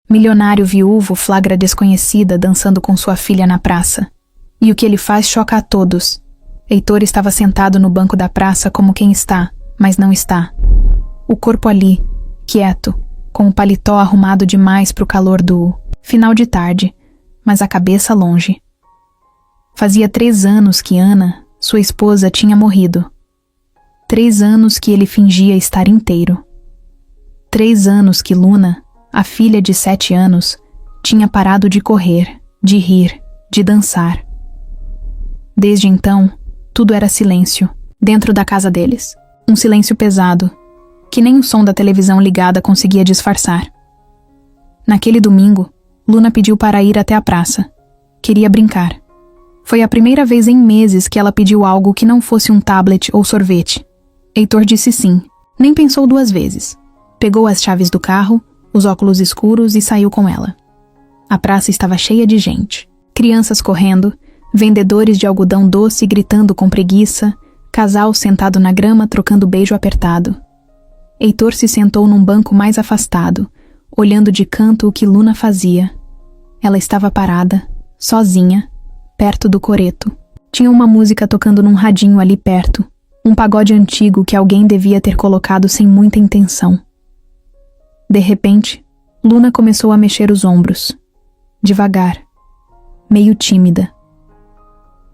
Milionário viúvo flagra desconhecida dançando com sua filha na praça. E o que ele faz choca a todos. Heitor estava sentado no banco da praça como quem está, mas não está. O corpo ali, quieto, com o paletó arrumado demais para o calor do final de tarde, mas a cabeça longe. Fazia 3 anos que Ana, sua esposa, tinha morrido. 3 anos que ele fingia estar inteiro. 3 anos que Luna, a filha de 7 anos, tinha parado de correr, de rir, de dançar. Desde então, tudo era silêncio, dentro da casa deles. Um silêncio pesado, que nem o som da televisão ligada conseguia disfarçar. Naquele domingo, Luna pediu para ir até a praça. Queria brincar. Foi a primeira vez em meses que ela pediu algo que não fosse um tablet ou sorvete. Heitor disse sim, nem pensou 2 vezes. Pegou as chaves do carro, os óculos escuros e saiu com ela. A praça estava cheia de gente. Crianças correndo, vendedores de algodão doce gritando com preguiça, casal sentado na grama trocando beijo apertado. Heitor se sentou num banco mais afastado, olhando de canto o que Luna fazia. Ela estava parada, sozinha, perto do coreto. Tinha uma música tocando num radinho ali perto, um pagode antigo que alguém devia ter colocado sem muita intenção. De repente, Luna começou a mexer os ombros. Devagar, meio tímida.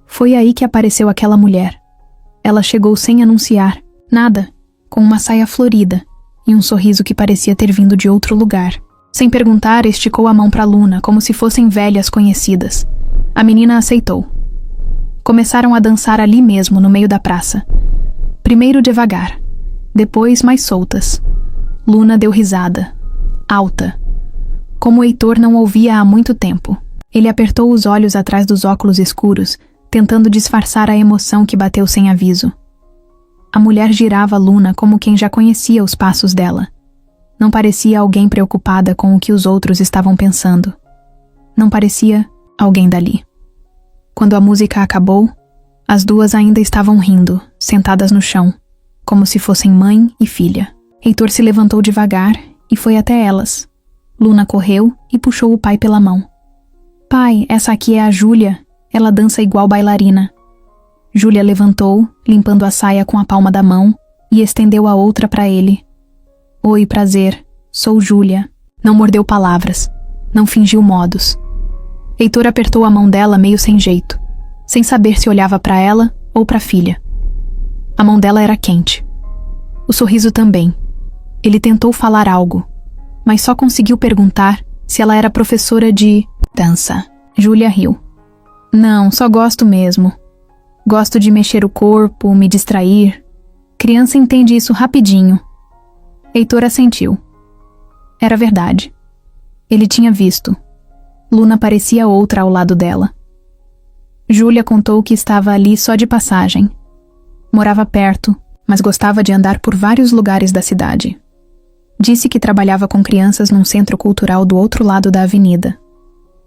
Foi aí que apareceu aquela mulher. Ela chegou sem anunciar, nada, com uma saia florida e um sorriso que parecia ter vindo de outro lugar. Sem perguntar, esticou a mão para Luna, como se fossem velhas conhecidas. A menina aceitou. Começaram a dançar ali mesmo, no meio da praça. Primeiro devagar, depois mais soltas. Luna deu risada, alta, como Heitor não ouvia há muito tempo. Ele apertou os olhos atrás dos óculos escuros, tentando disfarçar a emoção que bateu sem aviso. A mulher girava Luna como quem já conhecia os passos dela. Não parecia alguém preocupada com o que os outros estavam pensando. Não parecia alguém dali. Quando a música acabou, as duas ainda estavam rindo, sentadas no chão, como se fossem mãe e filha. Heitor se levantou devagar e foi até elas. Luna correu e puxou o pai pela mão. Pai, essa aqui é a Júlia. Ela dança igual bailarina. Júlia levantou, limpando a saia com a palma da mão, e estendeu a outra para ele. Oi, prazer. Sou Júlia. Não mordeu palavras. Não fingiu modos. Heitor apertou a mão dela meio sem jeito, sem saber se olhava para ela ou para a filha. A mão dela era quente. O sorriso também. Ele tentou falar algo, mas só conseguiu perguntar se ela era professora de dança. Júlia riu. Não, só gosto mesmo. Gosto de mexer o corpo, me distrair. Criança entende isso rapidinho. Heitor assentiu. Era verdade. Ele tinha visto. Luna parecia outra ao lado dela. Júlia contou que estava ali só de passagem. Morava perto, mas gostava de andar por vários lugares da cidade. Disse que trabalhava com crianças num centro cultural do outro lado da avenida.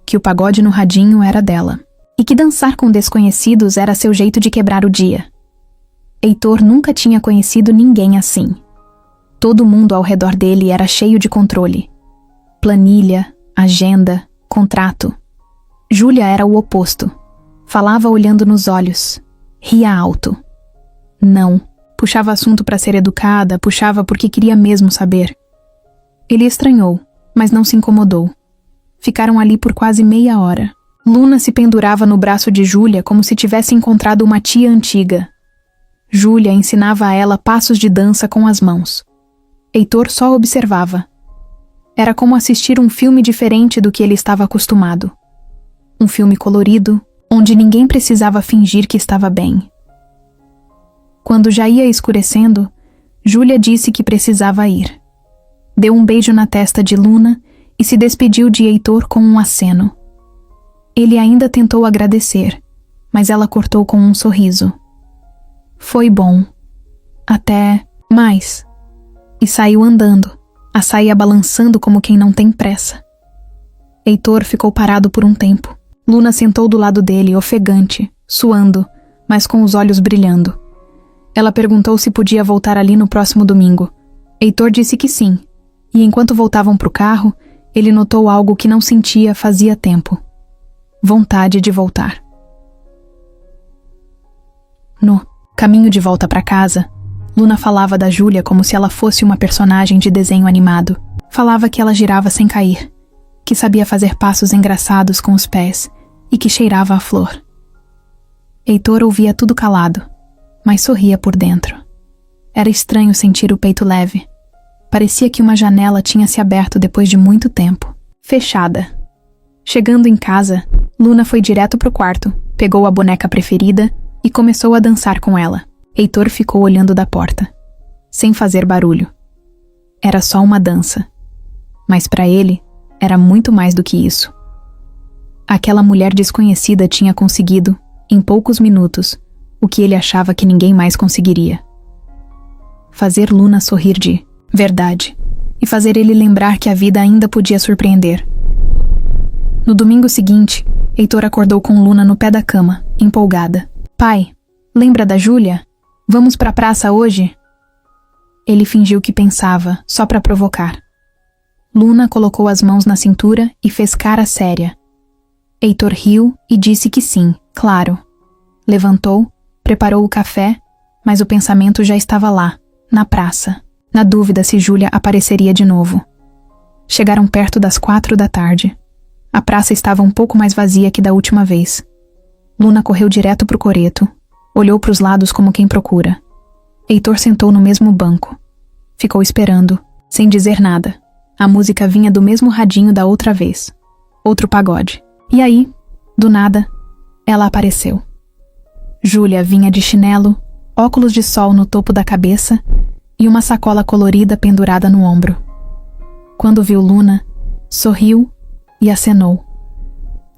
Que o pagode no radinho era dela. E que dançar com desconhecidos era seu jeito de quebrar o dia. Heitor nunca tinha conhecido ninguém assim. Todo mundo ao redor dele era cheio de controle. Planilha, agenda, contrato. Júlia era o oposto. Falava olhando nos olhos. Ria alto. Não. Puxava assunto para ser educada, puxava porque queria mesmo saber. Ele estranhou, mas não se incomodou. Ficaram ali por quase meia hora. Luna se pendurava no braço de Júlia como se tivesse encontrado uma tia antiga. Júlia ensinava a ela passos de dança com as mãos. Heitor só observava. Era como assistir um filme diferente do que ele estava acostumado. Um filme colorido, onde ninguém precisava fingir que estava bem. Quando já ia escurecendo, Júlia disse que precisava ir. Deu um beijo na testa de Luna e se despediu de Heitor com um aceno. Ele ainda tentou agradecer, mas ela cortou com um sorriso. Foi bom. Até mais. E saiu andando, a saia balançando como quem não tem pressa. Heitor ficou parado por um tempo. Luna sentou do lado dele, ofegante, suando, mas com os olhos brilhando. Ela perguntou se podia voltar ali no próximo domingo. Heitor disse que sim, e enquanto voltavam para o carro, ele notou algo que não sentia fazia tempo. Vontade de voltar. No caminho de volta para casa, Luna falava da Júlia como se ela fosse uma personagem de desenho animado. Falava que ela girava sem cair, que sabia fazer passos engraçados com os pés e que cheirava a flor. Heitor ouvia tudo calado, mas sorria por dentro. Era estranho sentir o peito leve. Parecia que uma janela tinha se aberto depois de muito tempo. Fechada. Chegando em casa, Luna foi direto pro quarto, pegou a boneca preferida e começou a dançar com ela. Heitor ficou olhando da porta, sem fazer barulho. Era só uma dança. Mas para ele, era muito mais do que isso. Aquela mulher desconhecida tinha conseguido, em poucos minutos, o que ele achava que ninguém mais conseguiria. Fazer Luna sorrir de verdade e fazer ele lembrar que a vida ainda podia surpreender. No domingo seguinte, Heitor acordou com Luna no pé da cama, empolgada. Pai, lembra da Júlia? Vamos pra praça hoje? Ele fingiu que pensava, só pra provocar. Luna colocou as mãos na cintura e fez cara séria. Heitor riu e disse que sim, claro. Levantou, preparou o café, mas o pensamento já estava lá, na praça, na dúvida se Júlia apareceria de novo. Chegaram perto das 4 da tarde. A praça estava um pouco mais vazia que da última vez. Luna correu direto pro coreto, olhou pros lados como quem procura. Heitor sentou no mesmo banco. Ficou esperando, sem dizer nada. A música vinha do mesmo radinho da outra vez. Outro pagode. E aí, do nada, ela apareceu. Júlia vinha de chinelo, óculos de sol no topo da cabeça e uma sacola colorida pendurada no ombro. Quando viu Luna, sorriu e acenou.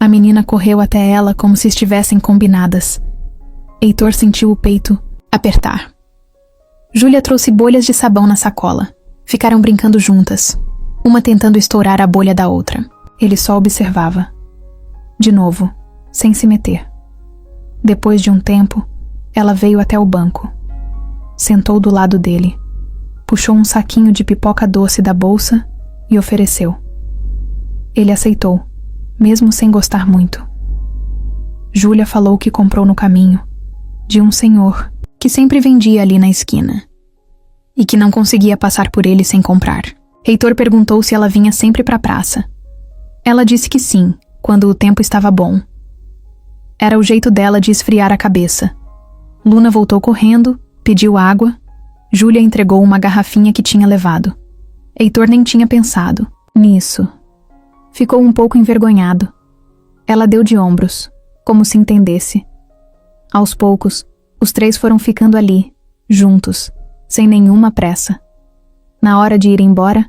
A menina correu até ela como se estivessem combinadas. Heitor sentiu o peito apertar. Júlia trouxe bolhas de sabão na sacola. Ficaram brincando juntas, uma tentando estourar a bolha da outra. Ele só observava. De novo, sem se meter. Depois de um tempo, ela veio até o banco. Sentou do lado dele. Puxou um saquinho de pipoca doce da bolsa e ofereceu. Ele aceitou, mesmo sem gostar muito. Júlia falou que comprou no caminho, de um senhor que sempre vendia ali na esquina e que não conseguia passar por ele sem comprar. Heitor perguntou se ela vinha sempre pra praça. Ela disse que sim, quando o tempo estava bom. Era o jeito dela de esfriar a cabeça. Luna voltou correndo, pediu água. Júlia entregou uma garrafinha que tinha levado. Heitor nem tinha pensado nisso. Ficou um pouco envergonhado. Ela deu de ombros, como se entendesse. Aos poucos, os três foram ficando ali, juntos, sem nenhuma pressa. Na hora de ir embora,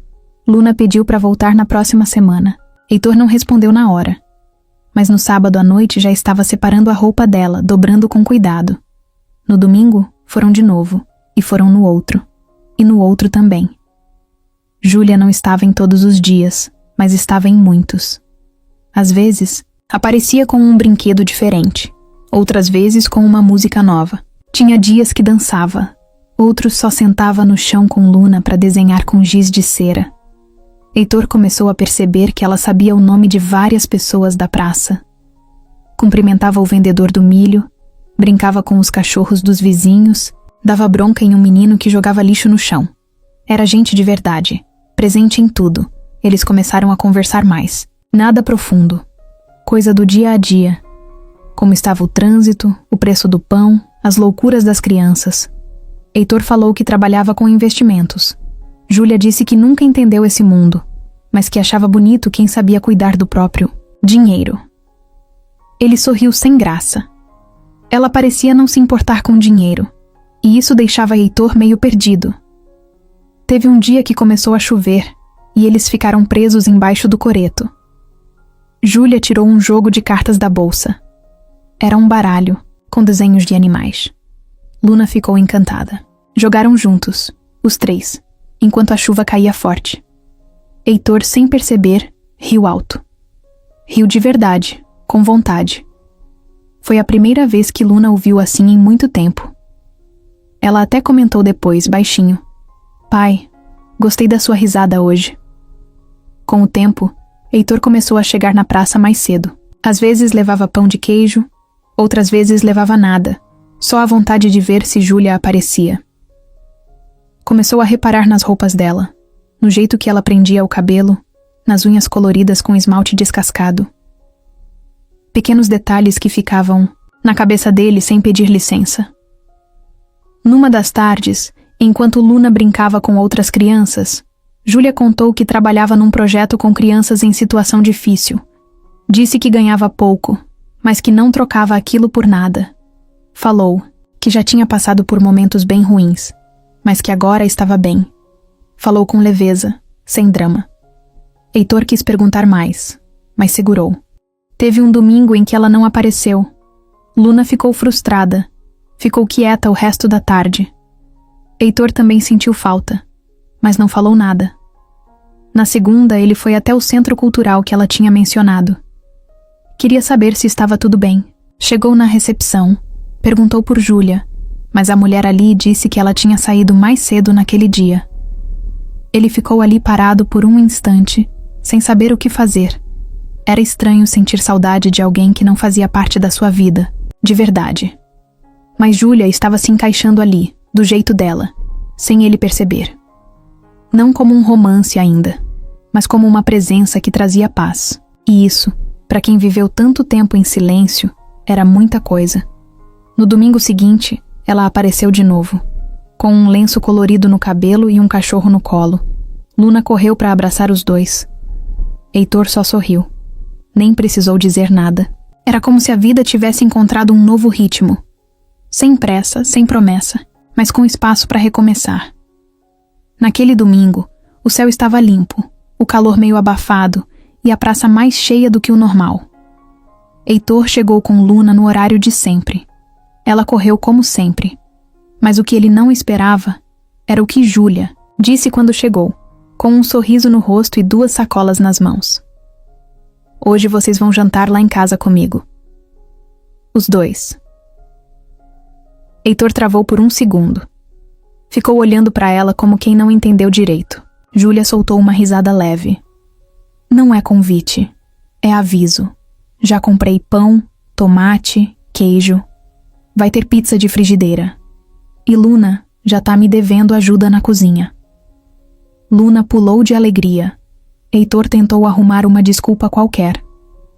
Luna pediu para voltar na próxima semana. Heitor não respondeu na hora. Mas no sábado à noite já estava separando a roupa dela, dobrando com cuidado. No domingo, foram de novo, e foram no outro. E no outro também. Júlia não estava em todos os dias, mas estava em muitos. Às vezes, aparecia com um brinquedo diferente. Outras vezes com uma música nova. Tinha dias que dançava. Outros só sentava no chão com Luna para desenhar com giz de cera. Heitor começou a perceber que ela sabia o nome de várias pessoas da praça. Cumprimentava o vendedor do milho, brincava com os cachorros dos vizinhos, dava bronca em um menino que jogava lixo no chão. Era gente de verdade, presente em tudo. Eles começaram a conversar mais. Nada profundo. Coisa do dia a dia. Como estava o trânsito, o preço do pão, as loucuras das crianças. Heitor falou que trabalhava com investimentos. Júlia disse que nunca entendeu esse mundo, mas que achava bonito quem sabia cuidar do próprio dinheiro. Ele sorriu sem graça. Ela parecia não se importar com dinheiro, e isso deixava Heitor meio perdido. Teve um dia que começou a chover, e eles ficaram presos embaixo do coreto. Júlia tirou um jogo de cartas da bolsa. Era um baralho, com desenhos de animais. Luna ficou encantada. Jogaram juntos, os três, enquanto a chuva caía forte. Heitor, sem perceber, riu alto. Riu de verdade, com vontade. Foi a primeira vez que Luna o viu assim em muito tempo. Ela até comentou depois, baixinho. Pai, gostei da sua risada hoje. Com o tempo, Heitor começou a chegar na praça mais cedo. Às vezes levava pão de queijo, outras vezes levava nada, só a vontade de ver se Júlia aparecia. Começou a reparar nas roupas dela, no jeito que ela prendia o cabelo, nas unhas coloridas com esmalte descascado. Pequenos detalhes que ficavam na cabeça dele sem pedir licença. Numa das tardes, enquanto Luna brincava com outras crianças, Júlia contou que trabalhava num projeto com crianças em situação difícil. Disse que ganhava pouco, mas que não trocava aquilo por nada. Falou que já tinha passado por momentos bem ruins, mas que agora estava bem. Falou com leveza, sem drama. Heitor quis perguntar mais, mas segurou. Teve um domingo em que ela não apareceu. Luna ficou frustrada. Ficou quieta o resto da tarde. Heitor também sentiu falta, mas não falou nada. Na segunda, ele foi até o centro cultural que ela tinha mencionado. Queria saber se estava tudo bem. Chegou na recepção, perguntou por Júlia, mas a mulher ali disse que ela tinha saído mais cedo naquele dia. Ele ficou ali parado por um instante, sem saber o que fazer. Era estranho sentir saudade de alguém que não fazia parte da sua vida, de verdade. Mas Júlia estava se encaixando ali, do jeito dela, sem ele perceber. Não como um romance ainda, mas como uma presença que trazia paz. E isso, para quem viveu tanto tempo em silêncio, era muita coisa. No domingo seguinte, ela apareceu de novo, com um lenço colorido no cabelo e um cachorro no colo. Luna correu para abraçar os dois. Heitor só sorriu. Nem precisou dizer nada. Era como se a vida tivesse encontrado um novo ritmo. Sem pressa, sem promessa, mas com espaço para recomeçar. Naquele domingo, o céu estava limpo, o calor meio abafado e a praça mais cheia do que o normal. Heitor chegou com Luna no horário de sempre. Ela correu como sempre. Mas o que ele não esperava era o que Júlia disse quando chegou, com um sorriso no rosto e 2 sacolas nas mãos. Hoje vocês vão jantar lá em casa comigo. Os 2. Heitor travou por um segundo. Ficou olhando para ela como quem não entendeu direito. Júlia soltou uma risada leve. Não é convite, é aviso. Já comprei pão, tomate, queijo. Vai ter pizza de frigideira. E Luna já tá me devendo ajuda na cozinha. Luna pulou de alegria. Heitor tentou arrumar uma desculpa qualquer,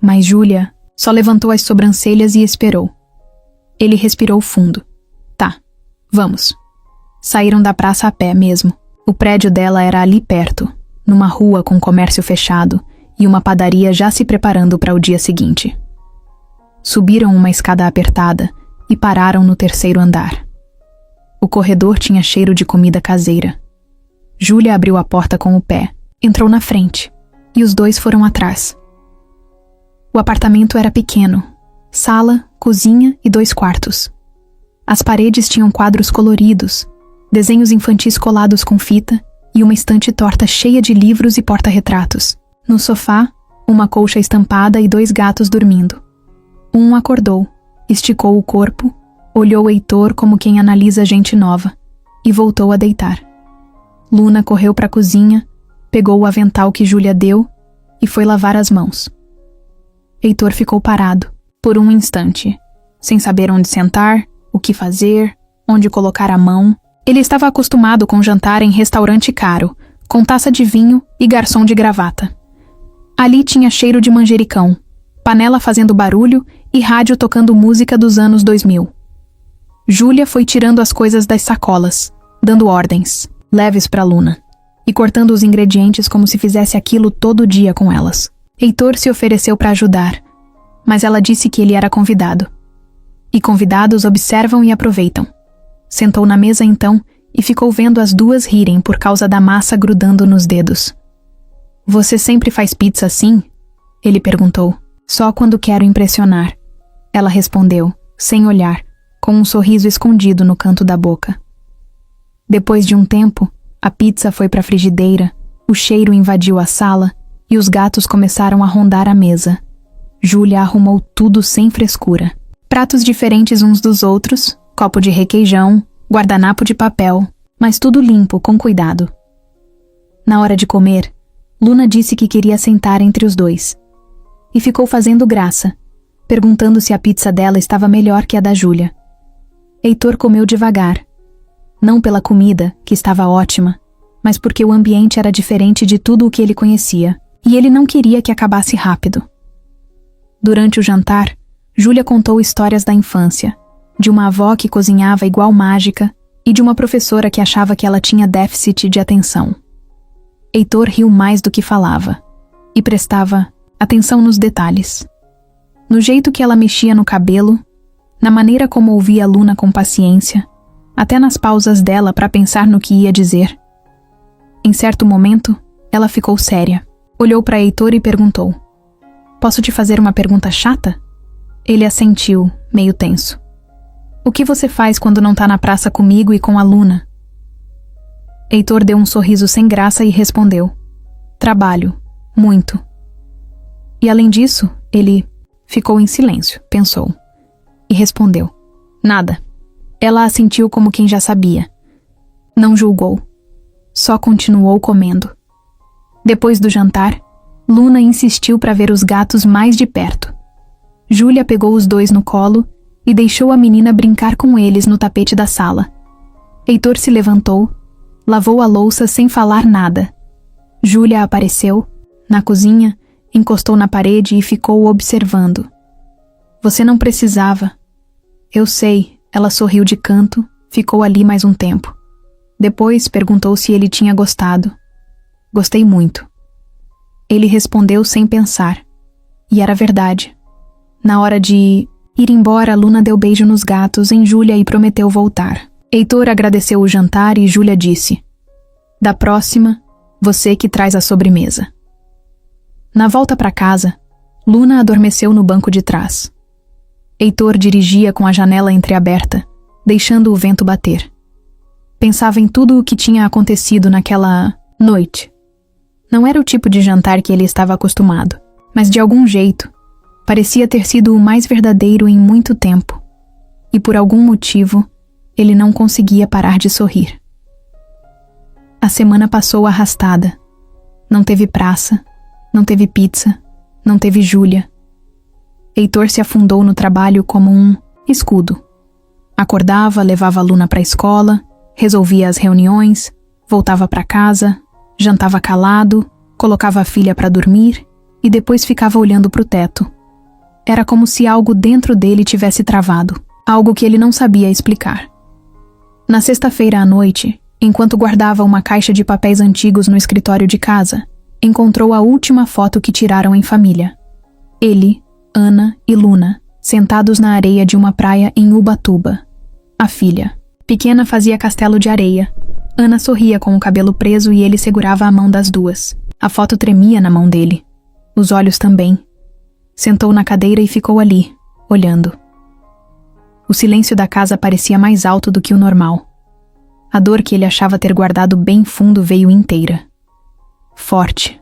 mas Júlia só levantou as sobrancelhas e esperou. Ele respirou fundo. Tá, vamos. Saíram da praça a pé mesmo. O prédio dela era ali perto, numa rua com comércio fechado e uma padaria já se preparando para o dia seguinte. Subiram uma escada apertada e pararam no 3º andar. O corredor tinha cheiro de comida caseira. Júlia abriu a porta com o pé, entrou na frente, e os 2 foram atrás. O apartamento era pequeno, sala, cozinha e 2 quartos. As paredes tinham quadros coloridos, desenhos infantis colados com fita e uma estante torta cheia de livros e porta-retratos. No sofá, uma colcha estampada e 2 gatos dormindo. Um acordou, esticou o corpo, olhou Heitor como quem analisa gente nova e voltou a deitar. Luna correu para a cozinha, pegou o avental que Júlia deu e foi lavar as mãos. Heitor ficou parado, por um instante, sem saber onde sentar, o que fazer, onde colocar a mão. Ele estava acostumado com jantar em restaurante caro, com taça de vinho e garçom de gravata. Ali tinha cheiro de manjericão, panela fazendo barulho e rádio tocando música dos anos 2000. Júlia foi tirando as coisas das sacolas, dando ordens, leves para Luna, e cortando os ingredientes como se fizesse aquilo todo dia com elas. Heitor se ofereceu para ajudar, mas ela disse que ele era convidado. E convidados observam e aproveitam. Sentou na mesa então e ficou vendo as 2 rirem por causa da massa grudando nos dedos. Você sempre faz pizza assim? Ele perguntou. Só quando quero impressionar. Ela respondeu, sem olhar, com um sorriso escondido no canto da boca. Depois de um tempo, a pizza foi para a frigideira, o cheiro invadiu a sala e os gatos começaram a rondar a mesa. Júlia arrumou tudo sem frescura. Pratos diferentes uns dos outros, copo de requeijão, guardanapo de papel, mas tudo limpo, com cuidado. Na hora de comer, Luna disse que queria sentar entre os dois. E ficou fazendo graça, perguntando se a pizza dela estava melhor que a da Júlia. Heitor comeu devagar. Não pela comida, que estava ótima, mas porque o ambiente era diferente de tudo o que ele conhecia, e ele não queria que acabasse rápido. Durante o jantar, Júlia contou histórias da infância, de uma avó que cozinhava igual mágica e de uma professora que achava que ela tinha déficit de atenção. Heitor riu mais do que falava, e prestava atenção nos detalhes. No jeito que ela mexia no cabelo, na maneira como ouvia a Luna com paciência, até nas pausas dela para pensar no que ia dizer. Em certo momento, ela ficou séria, olhou para Heitor e perguntou: "Posso te fazer uma pergunta chata?" Ele assentiu, meio tenso. "O que você faz quando não tá na praça comigo e com a Luna?" Heitor deu um sorriso sem graça e respondeu: "Trabalho, muito." E além disso, ele ficou em silêncio, pensou, e respondeu: "Nada." Ela assentiu como quem já sabia. Não julgou. Só continuou comendo. Depois do jantar, Luna insistiu para ver os gatos mais de perto. Júlia pegou os dois no colo e deixou a menina brincar com eles no tapete da sala. Heitor se levantou, lavou a louça sem falar nada. Júlia apareceu, na cozinha, encostou na parede e ficou observando. "Você não precisava." "Eu sei." Ela sorriu de canto, ficou ali mais um tempo. Depois perguntou se ele tinha gostado. "Gostei muito." Ele respondeu sem pensar. E era verdade. Na hora de ir embora, Luna deu beijo nos gatos em Júlia e prometeu voltar. Heitor agradeceu o jantar e Júlia disse: "Da próxima, você que traz a sobremesa." Na volta para casa, Luna adormeceu no banco de trás. Heitor dirigia com a janela entreaberta, deixando o vento bater. Pensava em tudo o que tinha acontecido naquela noite. Não era o tipo de jantar que ele estava acostumado, mas de algum jeito, parecia ter sido o mais verdadeiro em muito tempo. E por algum motivo, ele não conseguia parar de sorrir. A semana passou arrastada. Não teve praça, não teve pizza, não teve Júlia. Heitor se afundou no trabalho como um escudo. Acordava, levava a Luna para a escola, resolvia as reuniões, voltava para casa, jantava calado, colocava a filha para dormir e depois ficava olhando para o teto. Era como se algo dentro dele tivesse travado, algo que ele não sabia explicar. Na sexta-feira à noite, enquanto guardava uma caixa de papéis antigos no escritório de casa, encontrou a última foto que tiraram em família. Ele, Ana e Luna, sentados na areia de uma praia em Ubatuba. A filha, pequena, fazia castelo de areia. Ana sorria com o cabelo preso e ele segurava a mão das duas. A foto tremia na mão dele. Os olhos também. Sentou na cadeira e ficou ali, olhando. O silêncio da casa parecia mais alto do que o normal. A dor que ele achava ter guardado bem fundo veio inteira. Forte.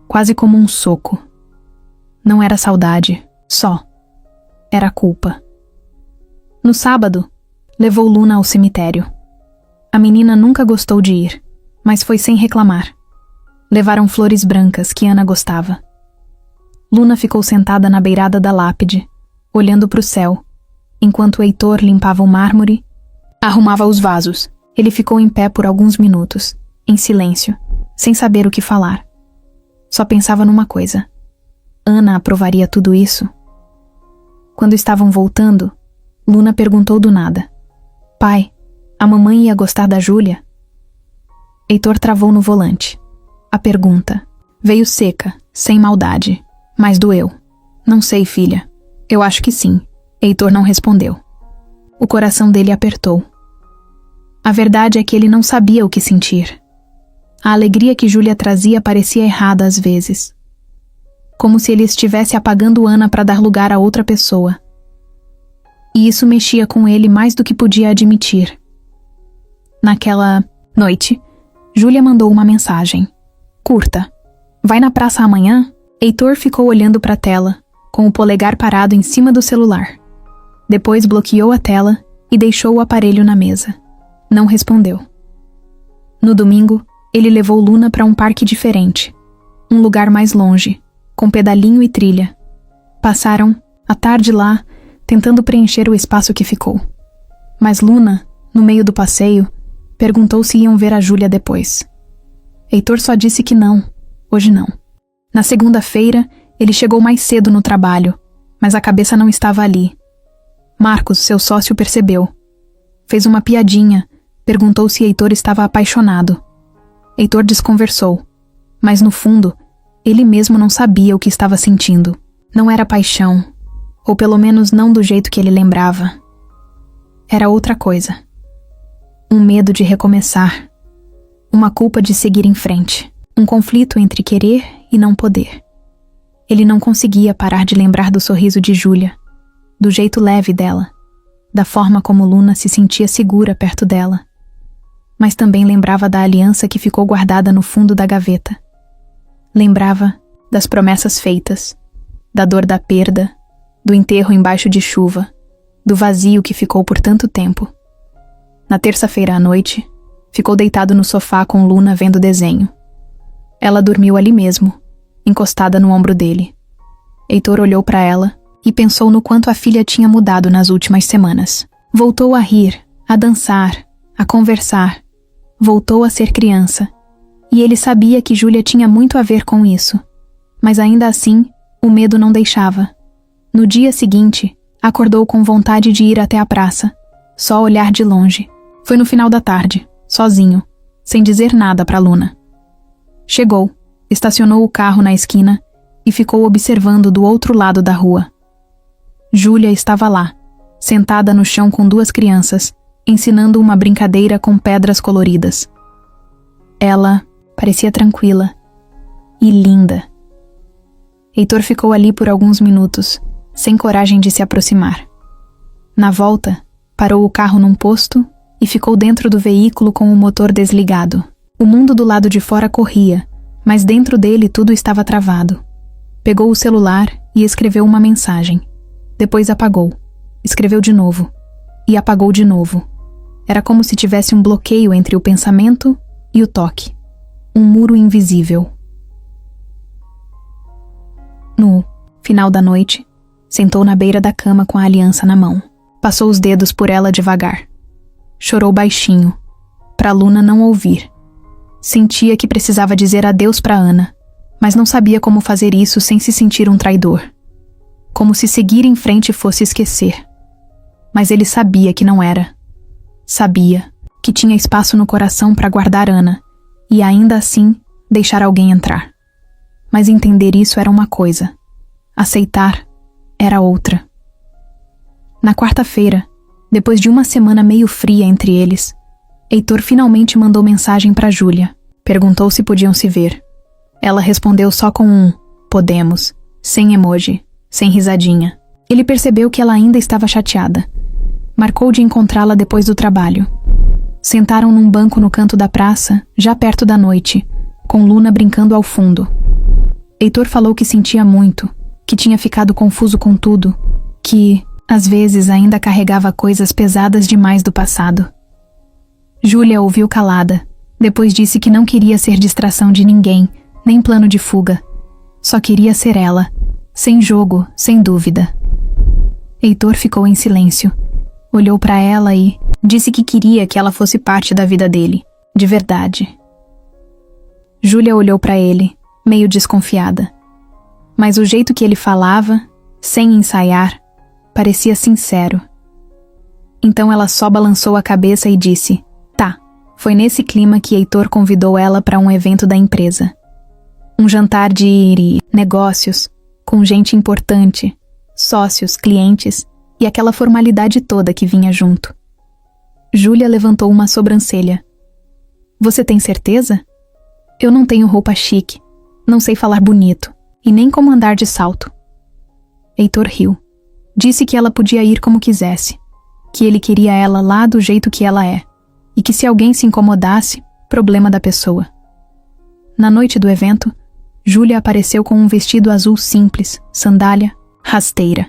Quase como um soco. Não era saudade, só. Era culpa. No sábado, levou Luna ao cemitério. A menina nunca gostou de ir, mas foi sem reclamar. Levaram flores brancas que Ana gostava. Luna ficou sentada na beirada da lápide, olhando para o céu, enquanto Heitor limpava o mármore, arrumava os vasos. Ele ficou em pé por alguns minutos, em silêncio, sem saber o que falar. Só pensava numa coisa. Ana aprovaria tudo isso? Quando estavam voltando, Luna perguntou do nada: "Pai, a mamãe ia gostar da Júlia?" Heitor travou no volante. A pergunta veio seca, sem maldade, mas doeu. "Não sei, filha. Eu acho que sim." Heitor não respondeu. O coração dele apertou. A verdade é que ele não sabia o que sentir. A alegria que Júlia trazia parecia errada às vezes. Como se ele estivesse apagando Ana para dar lugar a outra pessoa. E isso mexia com ele mais do que podia admitir. Naquela noite, Júlia mandou uma mensagem. Curta. "Vai na praça amanhã?" Heitor ficou olhando para a tela, com o polegar parado em cima do celular. Depois bloqueou a tela e deixou o aparelho na mesa. Não respondeu. No domingo, ele levou Luna para um parque diferente, um lugar mais longe, com pedalinho e trilha. Passaram a tarde lá, tentando preencher o espaço que ficou. Mas Luna, no meio do passeio, perguntou se iam ver a Júlia depois. Heitor só disse que não, hoje não. Na segunda-feira, ele chegou mais cedo no trabalho, mas a cabeça não estava ali. Marcos, seu sócio, percebeu. Fez uma piadinha, perguntou se Heitor estava apaixonado. Heitor desconversou, mas no fundo, ele mesmo não sabia o que estava sentindo. Não era paixão, ou pelo menos não do jeito que ele lembrava. Era outra coisa. Um medo de recomeçar. Uma culpa de seguir em frente. Um conflito entre querer e não poder. Ele não conseguia parar de lembrar do sorriso de Júlia, do jeito leve dela, da forma como Luna se sentia segura perto dela. Mas também lembrava da aliança que ficou guardada no fundo da gaveta. Lembrava das promessas feitas, da dor da perda, do enterro embaixo de chuva, do vazio que ficou por tanto tempo. Na terça-feira à noite, ficou deitado no sofá com Luna vendo desenho. Ela dormiu ali mesmo, encostada no ombro dele. Heitor olhou para ela e pensou no quanto a filha tinha mudado nas últimas semanas. Voltou a rir, a dançar, a conversar. Voltou a ser criança. E ele sabia que Júlia tinha muito a ver com isso. Mas ainda assim, o medo não deixava. No dia seguinte, acordou com vontade de ir até a praça, só olhar de longe. Foi no final da tarde, sozinho, sem dizer nada para Luna. Chegou, estacionou o carro na esquina e ficou observando do outro lado da rua. Júlia estava lá, sentada no chão com duas crianças, ensinando uma brincadeira com pedras coloridas. Ela parecia tranquila e linda. Heitor ficou ali por alguns minutos, sem coragem de se aproximar. Na volta, parou o carro num posto e ficou dentro do veículo com o motor desligado. O mundo do lado de fora corria, mas dentro dele tudo estava travado. Pegou o celular e escreveu uma mensagem. Depois apagou. Escreveu de novo. E apagou de novo. Era como se tivesse um bloqueio entre o pensamento e o toque. Um muro invisível. No final da noite, sentou na beira da cama com a aliança na mão. Passou os dedos por ela devagar. Chorou baixinho, para Luna não ouvir. Sentia que precisava dizer adeus para Ana, mas não sabia como fazer isso sem se sentir um traidor. Como se seguir em frente fosse esquecer. Mas ele sabia que não era. Sabia que tinha espaço no coração para guardar Ana, e ainda assim deixar alguém entrar. Mas entender isso era uma coisa. Aceitar era outra. Na quarta-feira, depois de uma semana meio fria entre eles, Heitor finalmente mandou mensagem para Júlia. Perguntou se podiam se ver. Ela respondeu só com um "podemos", sem emoji, sem risadinha. Ele percebeu que ela ainda estava chateada. Marcou de encontrá-la depois do trabalho. Sentaram num banco no canto da praça, já perto da noite, com Luna brincando ao fundo. Heitor falou que sentia muito, que tinha ficado confuso com tudo, que, às vezes, ainda carregava coisas pesadas demais do passado. Júlia ouviu calada, depois disse que não queria ser distração de ninguém, nem plano de fuga. Só queria ser ela, sem jogo, sem dúvida. Heitor ficou em silêncio. Olhou para ela e disse que queria que ela fosse parte da vida dele, de verdade. Júlia olhou para ele, meio desconfiada. Mas o jeito que ele falava, sem ensaiar, parecia sincero. Então ela só balançou a cabeça e disse: "Tá." Foi nesse clima que Heitor convidou ela para um evento da empresa. Um jantar de negócios, com gente importante, sócios, clientes e aquela formalidade toda que vinha junto. Júlia levantou uma sobrancelha. "Você tem certeza? Eu não tenho roupa chique, não sei falar bonito e nem como andar de salto." Heitor riu. Disse que ela podia ir como quisesse, que ele queria ela lá do jeito que ela é, e que se alguém se incomodasse, problema da pessoa. Na noite do evento, Júlia apareceu com um vestido azul simples, sandália, rasteira,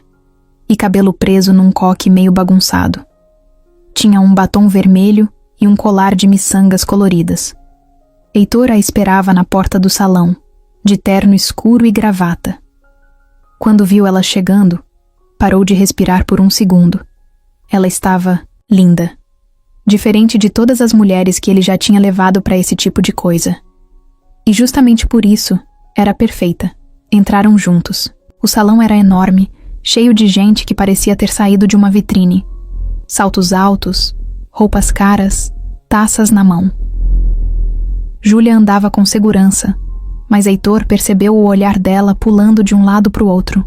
e cabelo preso num coque meio bagunçado. Tinha um batom vermelho e um colar de miçangas coloridas. Heitor a esperava na porta do salão, de terno escuro e gravata. Quando viu ela chegando, parou de respirar por um segundo. Ela estava linda. Diferente de todas as mulheres que ele já tinha levado para esse tipo de coisa. E justamente por isso, era perfeita. Entraram juntos. O salão era enorme, cheio de gente que parecia ter saído de uma vitrine. Saltos altos, roupas caras, taças na mão. Júlia andava com segurança, mas Heitor percebeu o olhar dela pulando de um lado para o outro.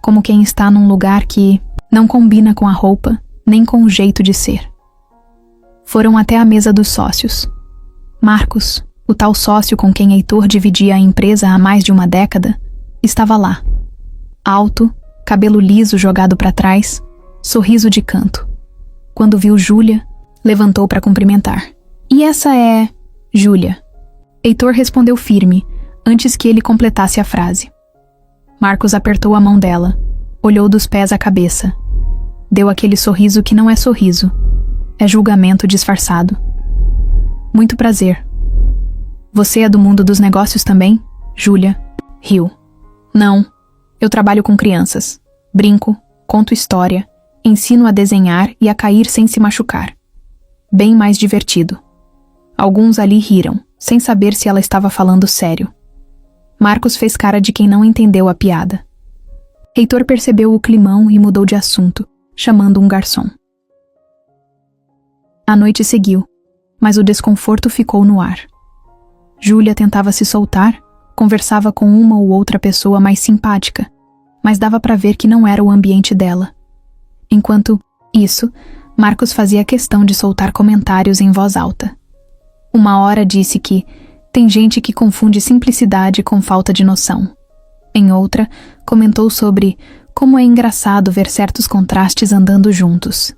Como quem está num lugar que não combina com a roupa, nem com o jeito de ser. Foram até a mesa dos sócios. Marcos, o tal sócio com quem Heitor dividia a empresa há mais de uma década, estava lá. Alto, cabelo liso jogado para trás, sorriso de canto. Quando viu Júlia, levantou para cumprimentar. E essa é... Júlia. Heitor respondeu firme, antes que ele completasse a frase. Marcos apertou a mão dela, olhou dos pés à cabeça. Deu aquele sorriso que não é sorriso. É julgamento disfarçado. Muito prazer. Você é do mundo dos negócios também? Júlia riu. Não, eu trabalho com crianças. Brinco, conto história, ensino a desenhar e a cair sem se machucar. Bem mais divertido. Alguns ali riram, sem saber se ela estava falando sério. Marcos fez cara de quem não entendeu a piada. Heitor percebeu o climão e mudou de assunto, chamando um garçom. A noite seguiu, mas o desconforto ficou no ar. Júlia tentava se soltar, conversava com uma ou outra pessoa mais simpática, mas dava para ver que não era o ambiente dela. Enquanto isso, Marcos fazia questão de soltar comentários em voz alta. Uma hora disse que tem gente que confunde simplicidade com falta de noção. Em outra, comentou sobre como é engraçado ver certos contrastes andando juntos.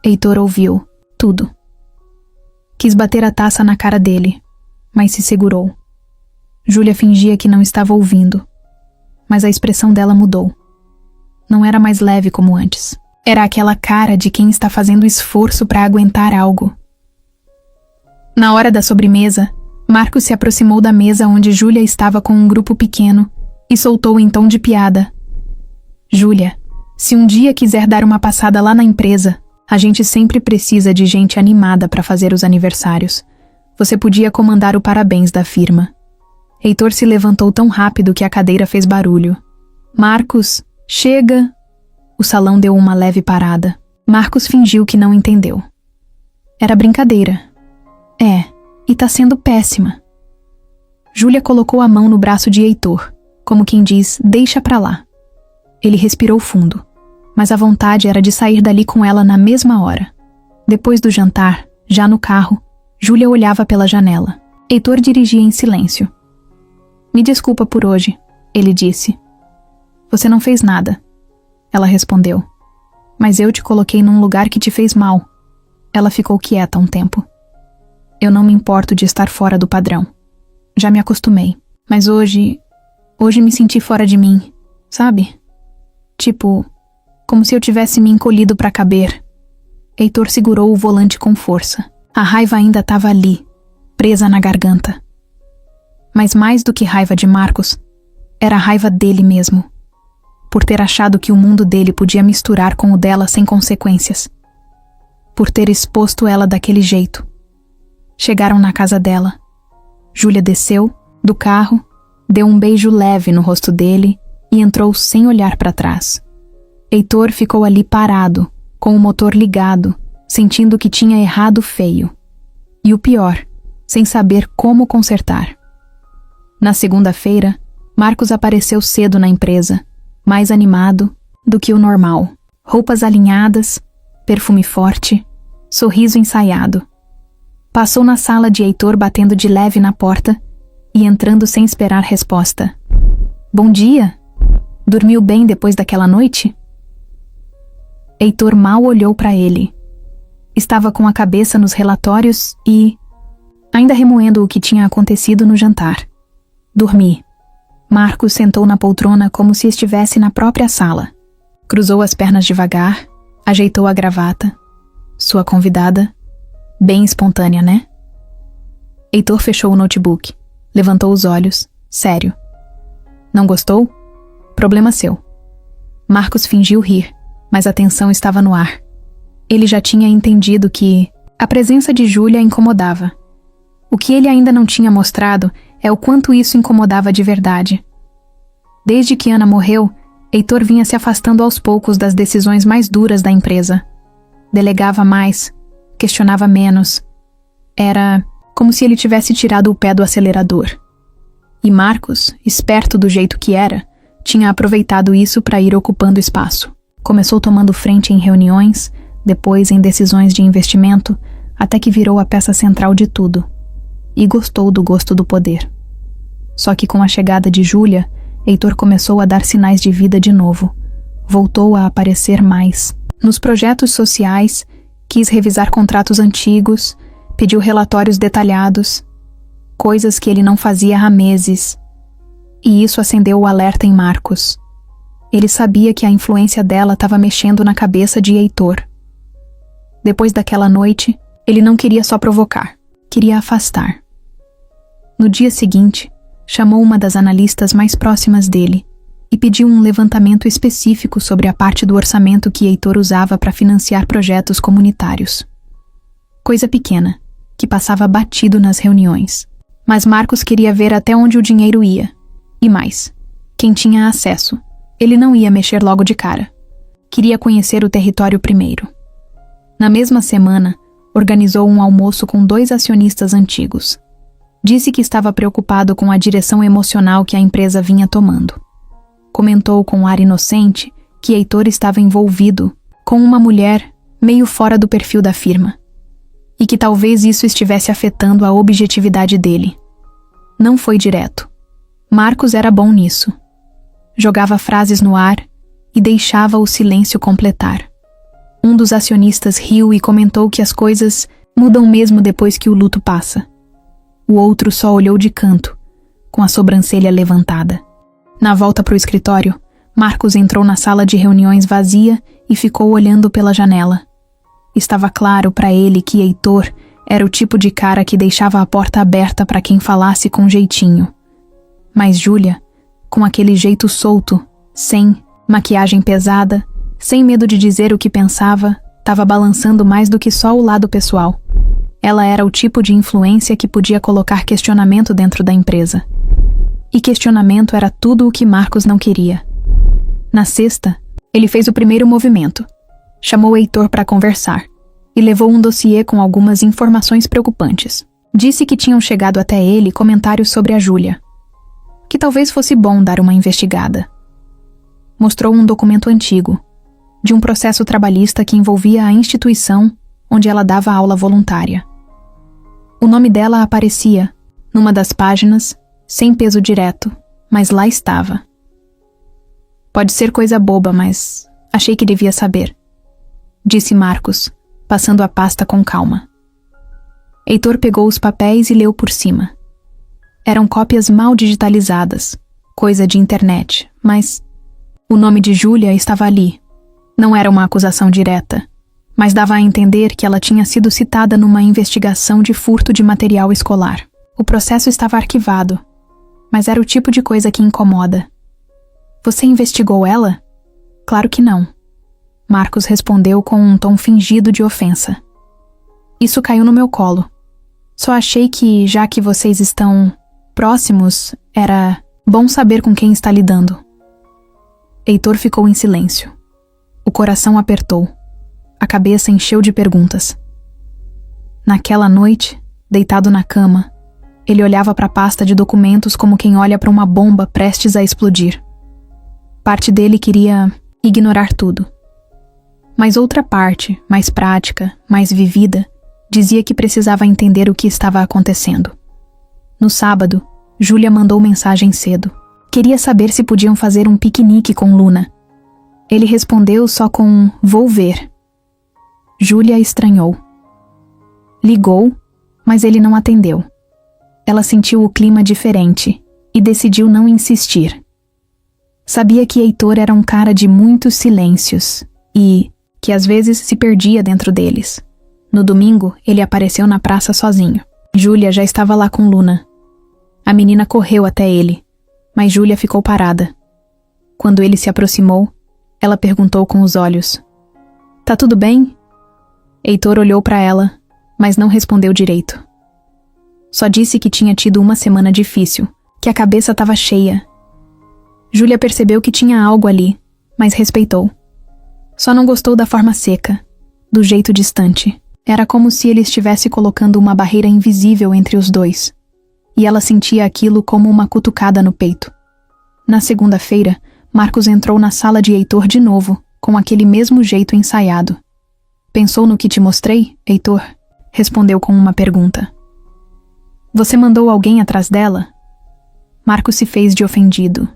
Heitor ouviu tudo. Quis bater a taça na cara dele, mas se segurou. Júlia fingia que não estava ouvindo, mas a expressão dela mudou. Não era mais leve como antes. Era aquela cara de quem está fazendo esforço para aguentar algo. Na hora da sobremesa, Marcos se aproximou da mesa onde Júlia estava com um grupo pequeno e soltou em tom de piada. Júlia, se um dia quiser dar uma passada lá na empresa, a gente sempre precisa de gente animada para fazer os aniversários. Você podia comandar o parabéns da firma. Heitor se levantou tão rápido que a cadeira fez barulho. Marcos, chega! O salão deu uma leve parada. Marcos fingiu que não entendeu. Era brincadeira. É, e tá sendo péssima. Júlia colocou a mão no braço de Heitor, como quem diz, deixa pra lá. Ele respirou fundo, mas a vontade era de sair dali com ela na mesma hora. Depois do jantar, já no carro, Júlia olhava pela janela. Heitor dirigia em silêncio. Me desculpa por hoje, ele disse. Você não fez nada, ela respondeu. Mas eu te coloquei num lugar que te fez mal. Ela ficou quieta um tempo. Eu não me importo de estar fora do padrão. Já me acostumei. Mas hoje me senti fora de mim, sabe? Tipo, como se eu tivesse me encolhido para caber. Heitor segurou o volante com força. A raiva ainda estava ali, presa na garganta. Mas mais do que raiva de Marcos, era a raiva dele mesmo. Por ter achado que o mundo dele podia misturar com o dela sem consequências. Por ter exposto ela daquele jeito. Chegaram na casa dela. Júlia desceu do carro, deu um beijo leve no rosto dele e entrou sem olhar para trás. Heitor ficou ali parado, com o motor ligado, sentindo que tinha errado feio. E o pior, sem saber como consertar. Na segunda-feira, Marcos apareceu cedo na empresa, mais animado do que o normal. Roupas alinhadas, perfume forte, sorriso ensaiado. Passou na sala de Heitor batendo de leve na porta e entrando sem esperar resposta. Bom dia! Dormiu bem depois daquela noite? Heitor mal olhou para ele. Estava com a cabeça nos relatórios e, ainda remoendo o que tinha acontecido no jantar. Dormi. Marcos sentou na poltrona como se estivesse na própria sala. Cruzou as pernas devagar, ajeitou a gravata. Sua convidada, bem espontânea, né? Heitor fechou o notebook, levantou os olhos sério. Não gostou? Problema seu. Marcos fingiu rir, mas a tensão estava no ar. Ele já tinha entendido que a presença de Júlia incomodava. O que ele ainda não tinha mostrado é o quanto isso incomodava de verdade. Desde que Ana morreu, Heitor vinha se afastando aos poucos das decisões mais duras da empresa. Delegava mais, questionava menos. Era como se ele tivesse tirado o pé do acelerador. E Marcos, esperto do jeito que era, tinha aproveitado isso para ir ocupando espaço. Começou tomando frente em reuniões, depois em decisões de investimento, até que virou a peça central de tudo. E gostou do gosto do poder. Só que com a chegada de Júlia, Heitor começou a dar sinais de vida de novo. Voltou a aparecer mais. Nos projetos sociais, quis revisar contratos antigos, pediu relatórios detalhados, coisas que ele não fazia há meses. E isso acendeu o alerta em Marcos. Ele sabia que a influência dela estava mexendo na cabeça de Heitor. Depois daquela noite, ele não queria só provocar, queria afastar. No dia seguinte, chamou uma das analistas mais próximas dele e pediu um levantamento específico sobre a parte do orçamento que Heitor usava para financiar projetos comunitários. Coisa pequena, que passava batido nas reuniões. Mas Marcos queria ver até onde o dinheiro ia. E mais, quem tinha acesso. Ele não ia mexer logo de cara. Queria conhecer o território primeiro. Na mesma semana, organizou um almoço com 2 acionistas antigos. Disse que estava preocupado com a direção emocional que a empresa vinha tomando. Comentou com ar inocente que Heitor estava envolvido com uma mulher meio fora do perfil da firma e que talvez isso estivesse afetando a objetividade dele. Não foi direto. Marcos era bom nisso. Jogava frases no ar e deixava o silêncio completar. Um dos acionistas riu e comentou que as coisas mudam mesmo depois que o luto passa. O outro só olhou de canto, com a sobrancelha levantada. Na volta para o escritório, Marcos entrou na sala de reuniões vazia e ficou olhando pela janela. Estava claro para ele que Heitor era o tipo de cara que deixava a porta aberta para quem falasse com jeitinho. Mas Júlia, com aquele jeito solto, sem maquiagem pesada, sem medo de dizer o que pensava, estava balançando mais do que só o lado pessoal. Ela era o tipo de influência que podia colocar questionamento dentro da empresa. E questionamento era tudo o que Marcos não queria. Na sexta, ele fez o primeiro movimento. Chamou Heitor para conversar e levou um dossiê com algumas informações preocupantes. Disse que tinham chegado até ele comentários sobre a Júlia, que talvez fosse bom dar uma investigada. Mostrou um documento antigo, de um processo trabalhista que envolvia a instituição onde ela dava aula voluntária. O nome dela aparecia, numa das páginas, sem peso direto, mas lá estava. Pode ser coisa boba, mas achei que devia saber, disse Marcos, passando a pasta com calma. Heitor pegou os papéis e leu por cima. Eram cópias mal digitalizadas, coisa de internet, mas o nome de Júlia estava ali. Não era uma acusação direta, mas dava a entender que ela tinha sido citada numa investigação de furto de material escolar. O processo estava arquivado, mas era o tipo de coisa que incomoda. Você investigou ela? Claro que não. Marcos respondeu com um tom fingido de ofensa. Isso caiu no meu colo. Só achei que, já que vocês estão próximos, era bom saber com quem está lidando. Heitor ficou em silêncio. O coração apertou. A cabeça encheu de perguntas. Naquela noite, deitado na cama, ele olhava para a pasta de documentos como quem olha para uma bomba prestes a explodir. Parte dele queria ignorar tudo. Mas outra parte, mais prática, mais vivida, dizia que precisava entender o que estava acontecendo. No sábado, Júlia mandou mensagem cedo. Queria saber se podiam fazer um piquenique com Luna. Ele respondeu só com um "vou ver". Júlia estranhou. Ligou, mas ele não atendeu. Ela sentiu o clima diferente e decidiu não insistir. Sabia que Heitor era um cara de muitos silêncios e que às vezes se perdia dentro deles. No domingo, ele apareceu na praça sozinho. Júlia já estava lá com Luna. A menina correu até ele, mas Júlia ficou parada. Quando ele se aproximou, ela perguntou com os olhos: "Tá tudo bem?" Heitor olhou para ela, mas não respondeu direito. Só disse que tinha tido uma semana difícil, que a cabeça estava cheia. Júlia percebeu que tinha algo ali, mas respeitou. Só não gostou da forma seca, do jeito distante. Era como se ele estivesse colocando uma barreira invisível entre os dois. E ela sentia aquilo como uma cutucada no peito. Na segunda-feira, Marcos entrou na sala de Heitor de novo, com aquele mesmo jeito ensaiado. "Pensou no que te mostrei, Heitor?" Respondeu com uma pergunta. "Você mandou alguém atrás dela?" Marcos se fez de ofendido.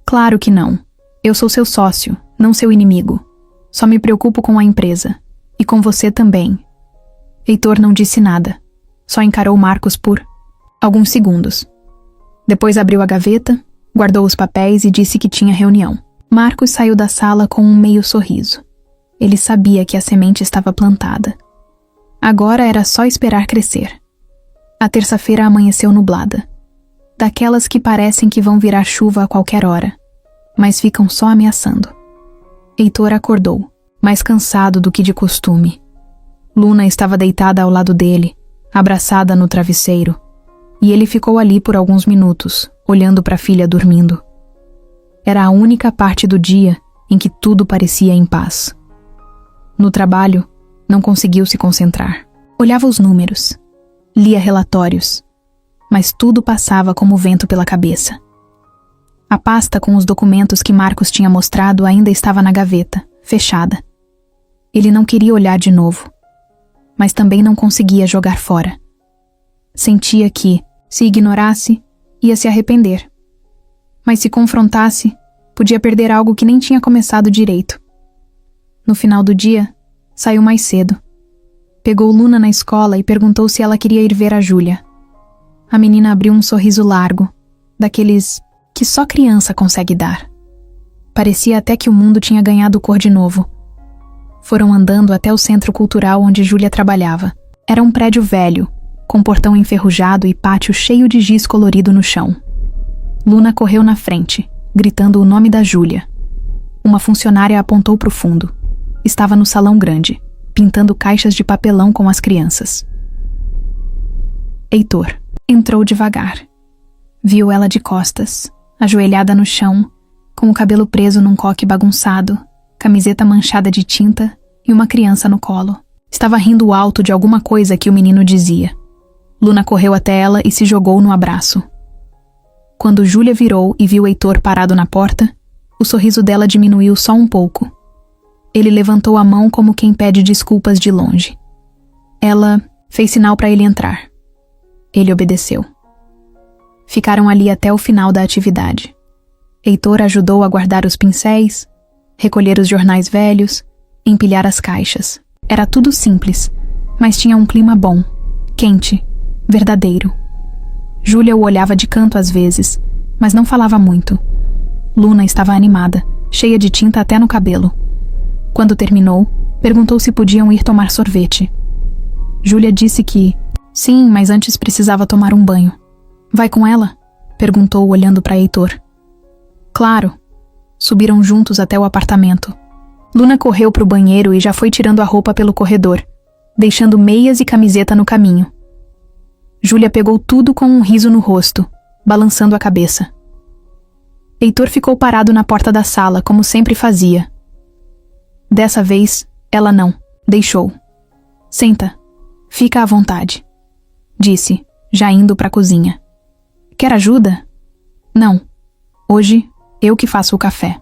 "Claro que não. Eu sou seu sócio, não seu inimigo. Só me preocupo com a empresa. E com você também." Heitor não disse nada. Só encarou Marcos por alguns segundos. Depois abriu a gaveta, guardou os papéis e disse que tinha reunião. Marcos saiu da sala com um meio sorriso. Ele sabia que a semente estava plantada. Agora era só esperar crescer. A terça-feira amanheceu nublada. Daquelas que parecem que vão virar chuva a qualquer hora, mas ficam só ameaçando. Heitor acordou, mais cansado do que de costume. Luna estava deitada ao lado dele, abraçada no travesseiro, e ele ficou ali por alguns minutos, olhando para a filha dormindo. Era a única parte do dia em que tudo parecia em paz. No trabalho, não conseguiu se concentrar. Olhava os números, lia relatórios, mas tudo passava como vento pela cabeça. A pasta com os documentos que Marcos tinha mostrado ainda estava na gaveta, fechada. Ele não queria olhar de novo, mas também não conseguia jogar fora. Sentia que, se ignorasse, ia se arrepender. Mas se confrontasse, podia perder algo que nem tinha começado direito. No final do dia, saiu mais cedo. Pegou Luna na escola e perguntou se ela queria ir ver a Júlia. A menina abriu um sorriso largo, daqueles que só criança consegue dar. Parecia até que o mundo tinha ganhado cor de novo. Foram andando até o centro cultural onde Júlia trabalhava. Era um prédio velho, com portão enferrujado e pátio cheio de giz colorido no chão. Luna correu na frente, gritando o nome da Júlia. Uma funcionária apontou para o fundo. Estava no salão grande, pintando caixas de papelão com as crianças. Heitor entrou devagar. Viu ela de costas, ajoelhada no chão, com o cabelo preso num coque bagunçado, camiseta manchada de tinta e uma criança no colo. Estava rindo alto de alguma coisa que o menino dizia. Luna correu até ela e se jogou no abraço. Quando Júlia virou e viu Heitor parado na porta, o sorriso dela diminuiu só um pouco. Ele levantou a mão como quem pede desculpas de longe. Ela fez sinal para ele entrar. Ele obedeceu. Ficaram ali até o final da atividade. Heitor ajudou a guardar os pincéis, recolher os jornais velhos, empilhar as caixas. Era tudo simples, mas tinha um clima bom, quente, verdadeiro. Júlia o olhava de canto às vezes, mas não falava muito. Luna estava animada, cheia de tinta até no cabelo. Quando terminou, perguntou se podiam ir tomar sorvete. Júlia disse que sim, mas antes precisava tomar um banho. Vai com ela? Perguntou olhando para Heitor. Claro. Subiram juntos até o apartamento. Luna correu para o banheiro e já foi tirando a roupa pelo corredor, deixando meias e camiseta no caminho. Júlia pegou tudo com um riso no rosto, balançando a cabeça. Heitor ficou parado na porta da sala, como sempre fazia. Dessa vez, ela não, deixou. Senta, fica à vontade, disse, já indo para a cozinha. Quer ajuda? Não, hoje eu que faço o café.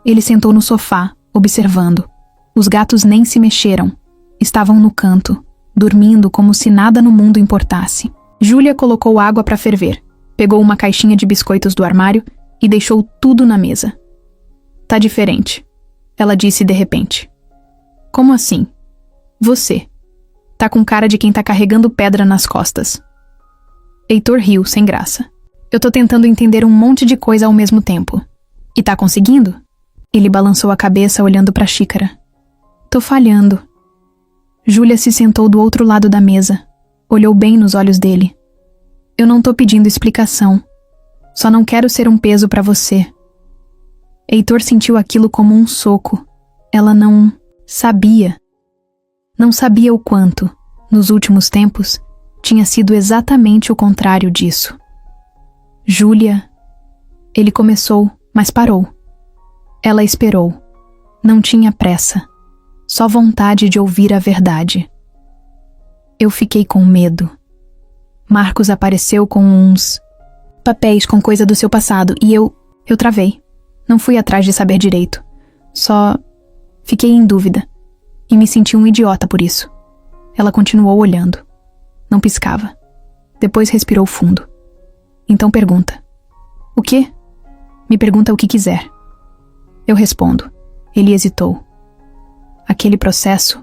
Ele sentou no sofá, observando. Os gatos nem se mexeram, estavam no canto, dormindo como se nada no mundo importasse. Júlia colocou água para ferver, pegou uma caixinha de biscoitos do armário e deixou tudo na mesa. Tá diferente, ela disse de repente. Como assim? Você. Tá com cara de quem tá carregando pedra nas costas. Heitor riu, sem graça. Eu tô tentando entender um monte de coisa ao mesmo tempo. E tá conseguindo? Ele balançou a cabeça olhando para a xícara. Tô falhando. Júlia se sentou do outro lado da mesa. Olhou bem nos olhos dele. Eu não tô pedindo explicação. Só não quero ser um peso pra você. Heitor sentiu aquilo como um soco. Ela não sabia. Não sabia o quanto, nos últimos tempos, tinha sido exatamente o contrário disso. Júlia... Ele começou, mas parou. Ela esperou. Não tinha pressa. Só vontade de ouvir a verdade. Eu fiquei com medo. Marcos apareceu com uns papéis com coisa do seu passado e eu travei. Não fui atrás de saber direito. Só fiquei em dúvida e me senti um idiota por isso. Ela continuou olhando. Não piscava. Depois respirou fundo. Então pergunta. O quê? Me pergunta o que quiser. Eu respondo. Ele hesitou. Aquele processo...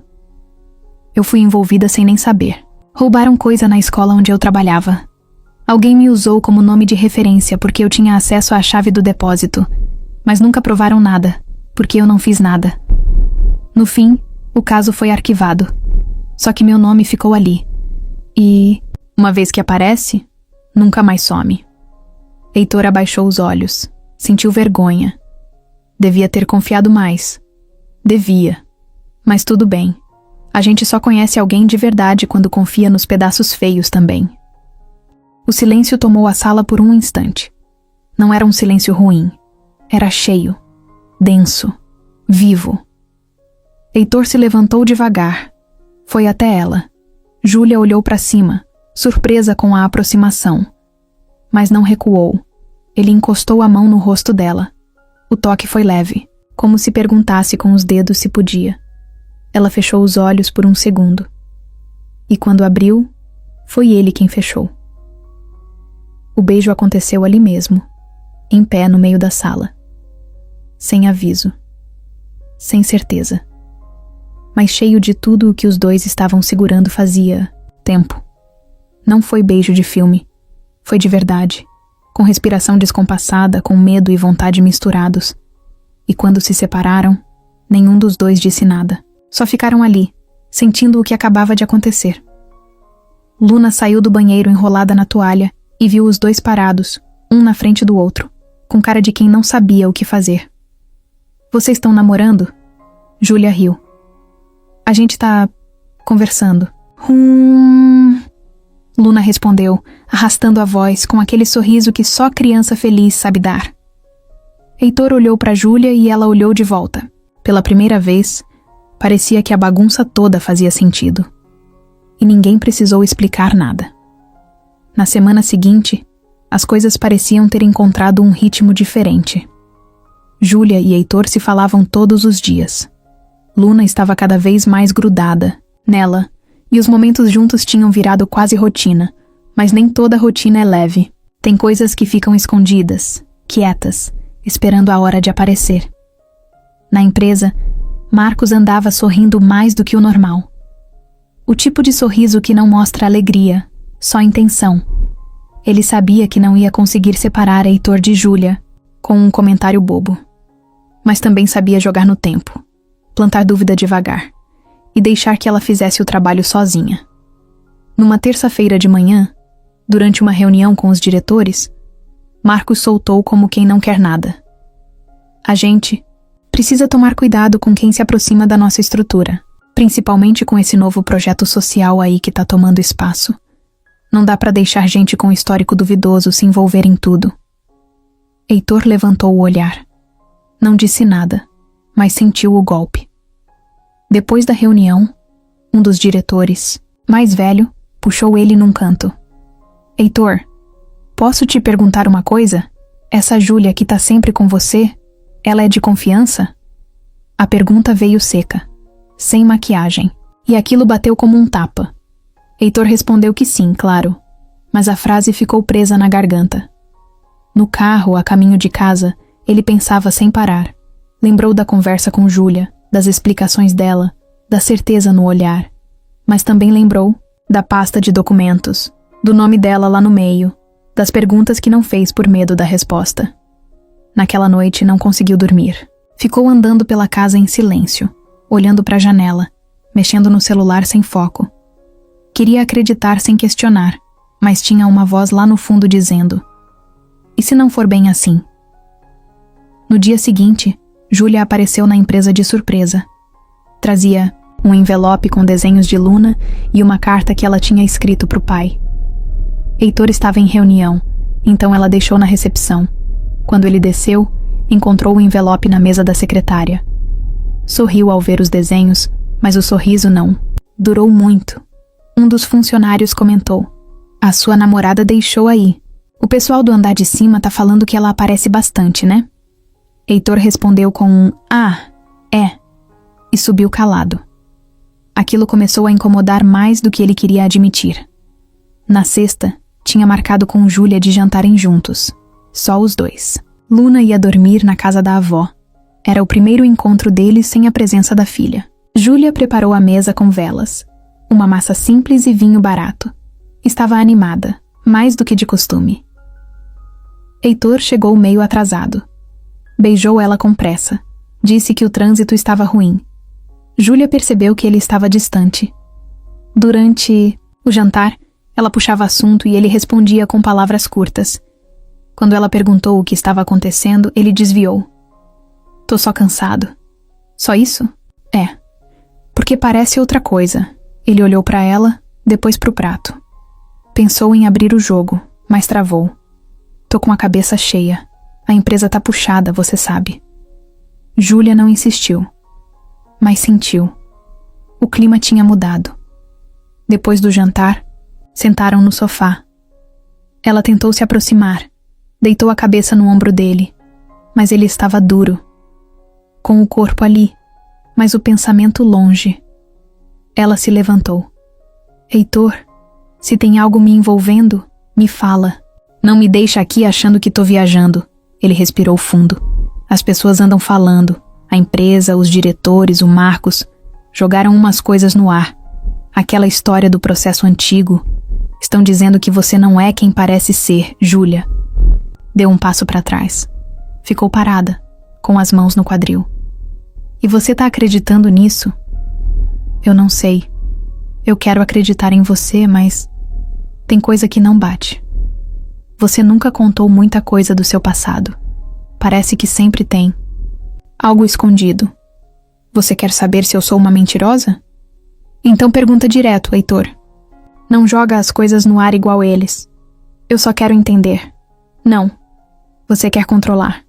Eu fui envolvida sem nem saber. Roubaram coisa na escola onde eu trabalhava. Alguém me usou como nome de referência porque eu tinha acesso à chave do depósito, mas nunca provaram nada, porque eu não fiz nada. No fim, o caso foi arquivado. Só que meu nome ficou ali. E, uma vez que aparece, nunca mais some. Heitor abaixou os olhos. Sentiu vergonha. Devia ter confiado mais. Devia. Mas tudo bem. A gente só conhece alguém de verdade quando confia nos pedaços feios também. O silêncio tomou a sala por um instante. Não era um silêncio ruim. Era cheio. Denso. Vivo. Heitor se levantou devagar. Foi até ela. Júlia olhou para cima, surpresa com a aproximação. Mas não recuou. Ele encostou a mão no rosto dela. O toque foi leve, como se perguntasse com os dedos se podia. Ela fechou os olhos por um segundo. E quando abriu, foi ele quem fechou. O beijo aconteceu ali mesmo, em pé no meio da sala. Sem aviso. Sem certeza. Mas cheio de tudo o que os dois estavam segurando fazia tempo. Não foi beijo de filme. Foi de verdade. Com respiração descompassada, com medo e vontade misturados. E quando se separaram, nenhum dos dois disse nada. Só ficaram ali, sentindo o que acabava de acontecer. Luna saiu do banheiro enrolada na toalha e viu os dois parados, um na frente do outro, com cara de quem não sabia o que fazer. Vocês estão namorando? Júlia riu. A gente tá conversando. Luna respondeu, arrastando a voz com aquele sorriso que só criança feliz sabe dar. Heitor olhou para Júlia e ela olhou de volta. Pela primeira vez, parecia que a bagunça toda fazia sentido. E ninguém precisou explicar nada. Na semana seguinte, as coisas pareciam ter encontrado um ritmo diferente. Júlia e Heitor se falavam todos os dias. Luna estava cada vez mais grudada nela, e os momentos juntos tinham virado quase rotina, mas nem toda rotina é leve. Tem coisas que ficam escondidas, quietas, esperando a hora de aparecer. Na empresa, Marcos andava sorrindo mais do que o normal. O tipo de sorriso que não mostra alegria, só intenção. Ele sabia que não ia conseguir separar Heitor de Júlia com um comentário bobo. Mas também sabia jogar no tempo, plantar dúvida devagar e deixar que ela fizesse o trabalho sozinha. Numa terça-feira de manhã, durante uma reunião com os diretores, Marcos soltou como quem não quer nada. A gente precisa tomar cuidado com quem se aproxima da nossa estrutura, principalmente com esse novo projeto social aí que tá tomando espaço. Não dá pra deixar gente com histórico duvidoso se envolver em tudo. Heitor levantou o olhar. Não disse nada, mas sentiu o golpe. Depois da reunião, um dos diretores, mais velho, puxou ele num canto. Heitor, posso te perguntar uma coisa? Essa Júlia que tá sempre com você, ela é de confiança? A pergunta veio seca, sem maquiagem, e aquilo bateu como um tapa. Heitor respondeu que sim, claro, mas a frase ficou presa na garganta. No carro, a caminho de casa, ele pensava sem parar. Lembrou da conversa com Júlia, das explicações dela, da certeza no olhar. Mas também lembrou da pasta de documentos, do nome dela lá no meio, das perguntas que não fez por medo da resposta. Naquela noite não conseguiu dormir. Ficou andando pela casa em silêncio, olhando para a janela, mexendo no celular sem foco. Queria acreditar sem questionar, mas tinha uma voz lá no fundo dizendo: e se não for bem assim? No dia seguinte, Júlia apareceu na empresa de surpresa. Trazia um envelope com desenhos de Luna e uma carta que ela tinha escrito para o pai. Heitor estava em reunião, então ela deixou na recepção. Quando ele desceu, encontrou o envelope na mesa da secretária. Sorriu ao ver os desenhos, mas o sorriso não durou muito. Um dos funcionários comentou: a sua namorada deixou aí. O pessoal do andar de cima tá falando que ela aparece bastante, né? Heitor respondeu com um "ah, é", e subiu calado. Aquilo começou a incomodar mais do que ele queria admitir. Na sexta, tinha marcado com Júlia de jantarem juntos. Só os dois. Luna ia dormir na casa da avó. Era o primeiro encontro deles sem a presença da filha. Júlia preparou a mesa com velas, uma massa simples e vinho barato. Estava animada, mais do que de costume. Heitor chegou meio atrasado. Beijou ela com pressa. Disse que o trânsito estava ruim. Júlia percebeu que ele estava distante. Durante o jantar, ela puxava assunto e ele respondia com palavras curtas. Quando ela perguntou o que estava acontecendo, ele desviou. Tô só cansado. Só isso? É. Porque parece outra coisa. Ele olhou para ela, depois para o prato. Pensou em abrir o jogo, mas travou. Tô com a cabeça cheia. A empresa tá puxada, você sabe. Júlia não insistiu, mas sentiu. O clima tinha mudado. Depois do jantar, sentaram no sofá. Ela tentou se aproximar, deitou a cabeça no ombro dele, mas ele estava duro, com o corpo ali, mas o pensamento longe. Ela se levantou. Heitor, se tem algo me envolvendo, me fala. Não me deixa aqui achando que tô viajando. Ele respirou fundo. As pessoas andam falando. A empresa, os diretores, o Marcos, jogaram umas coisas no ar. Aquela história do processo antigo. Estão dizendo que você não é quem parece ser, Júlia. Deu um passo para trás. Ficou parada, com as mãos no quadril. E você tá acreditando nisso? Eu não sei. Eu quero acreditar em você, mas tem coisa que não bate. Você nunca contou muita coisa do seu passado. Parece que sempre tem algo escondido. Você quer saber se eu sou uma mentirosa? Então pergunta direto, Heitor. Não joga as coisas no ar igual eles. Eu só quero entender. Não. Você quer controlar.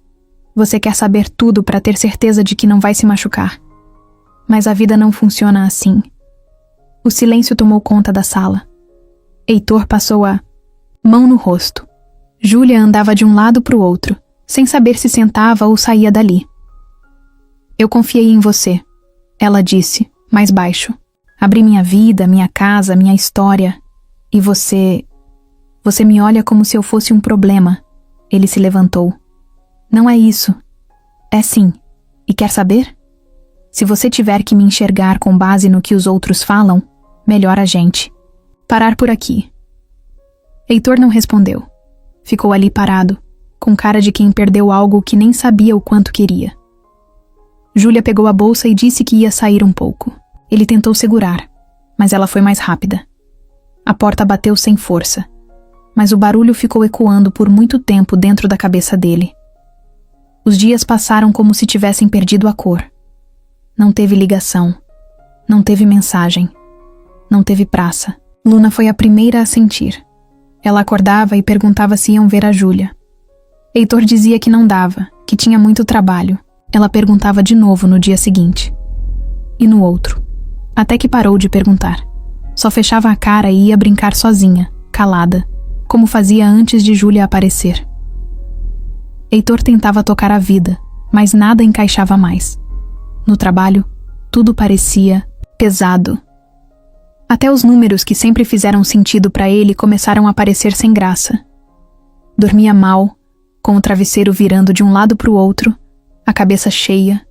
Você quer saber tudo para ter certeza de que não vai se machucar. Mas a vida não funciona assim. O silêncio tomou conta da sala. Heitor passou a mão no rosto. Júlia andava de um lado para o outro, sem saber se sentava ou saía dali. Eu confiei em você, ela disse, mais baixo. Abri minha vida, minha casa, minha história. E você me olha como se eu fosse um problema. Ele se levantou. Não é isso. É sim. E quer saber? Se você tiver que me enxergar com base no que os outros falam, melhor a gente parar por aqui. Heitor não respondeu. Ficou ali parado, com cara de quem perdeu algo que nem sabia o quanto queria. Júlia pegou a bolsa e disse que ia sair um pouco. Ele tentou segurar, mas ela foi mais rápida. A porta bateu sem força, mas o barulho ficou ecoando por muito tempo dentro da cabeça dele. Os dias passaram como se tivessem perdido a cor. Não teve ligação, não teve mensagem, não teve praça. Luna foi a primeira a sentir. Ela acordava e perguntava se iam ver a Júlia. Heitor dizia que não dava, que tinha muito trabalho. Ela perguntava de novo no dia seguinte. E no outro. Até que parou de perguntar. Só fechava a cara e ia brincar sozinha, calada, como fazia antes de Júlia aparecer. Heitor tentava tocar a vida, mas nada encaixava mais. No trabalho, tudo parecia pesado. Até os números que sempre fizeram sentido para ele começaram a parecer sem graça. Dormia mal, com o travesseiro virando de um lado para o outro, a cabeça cheia,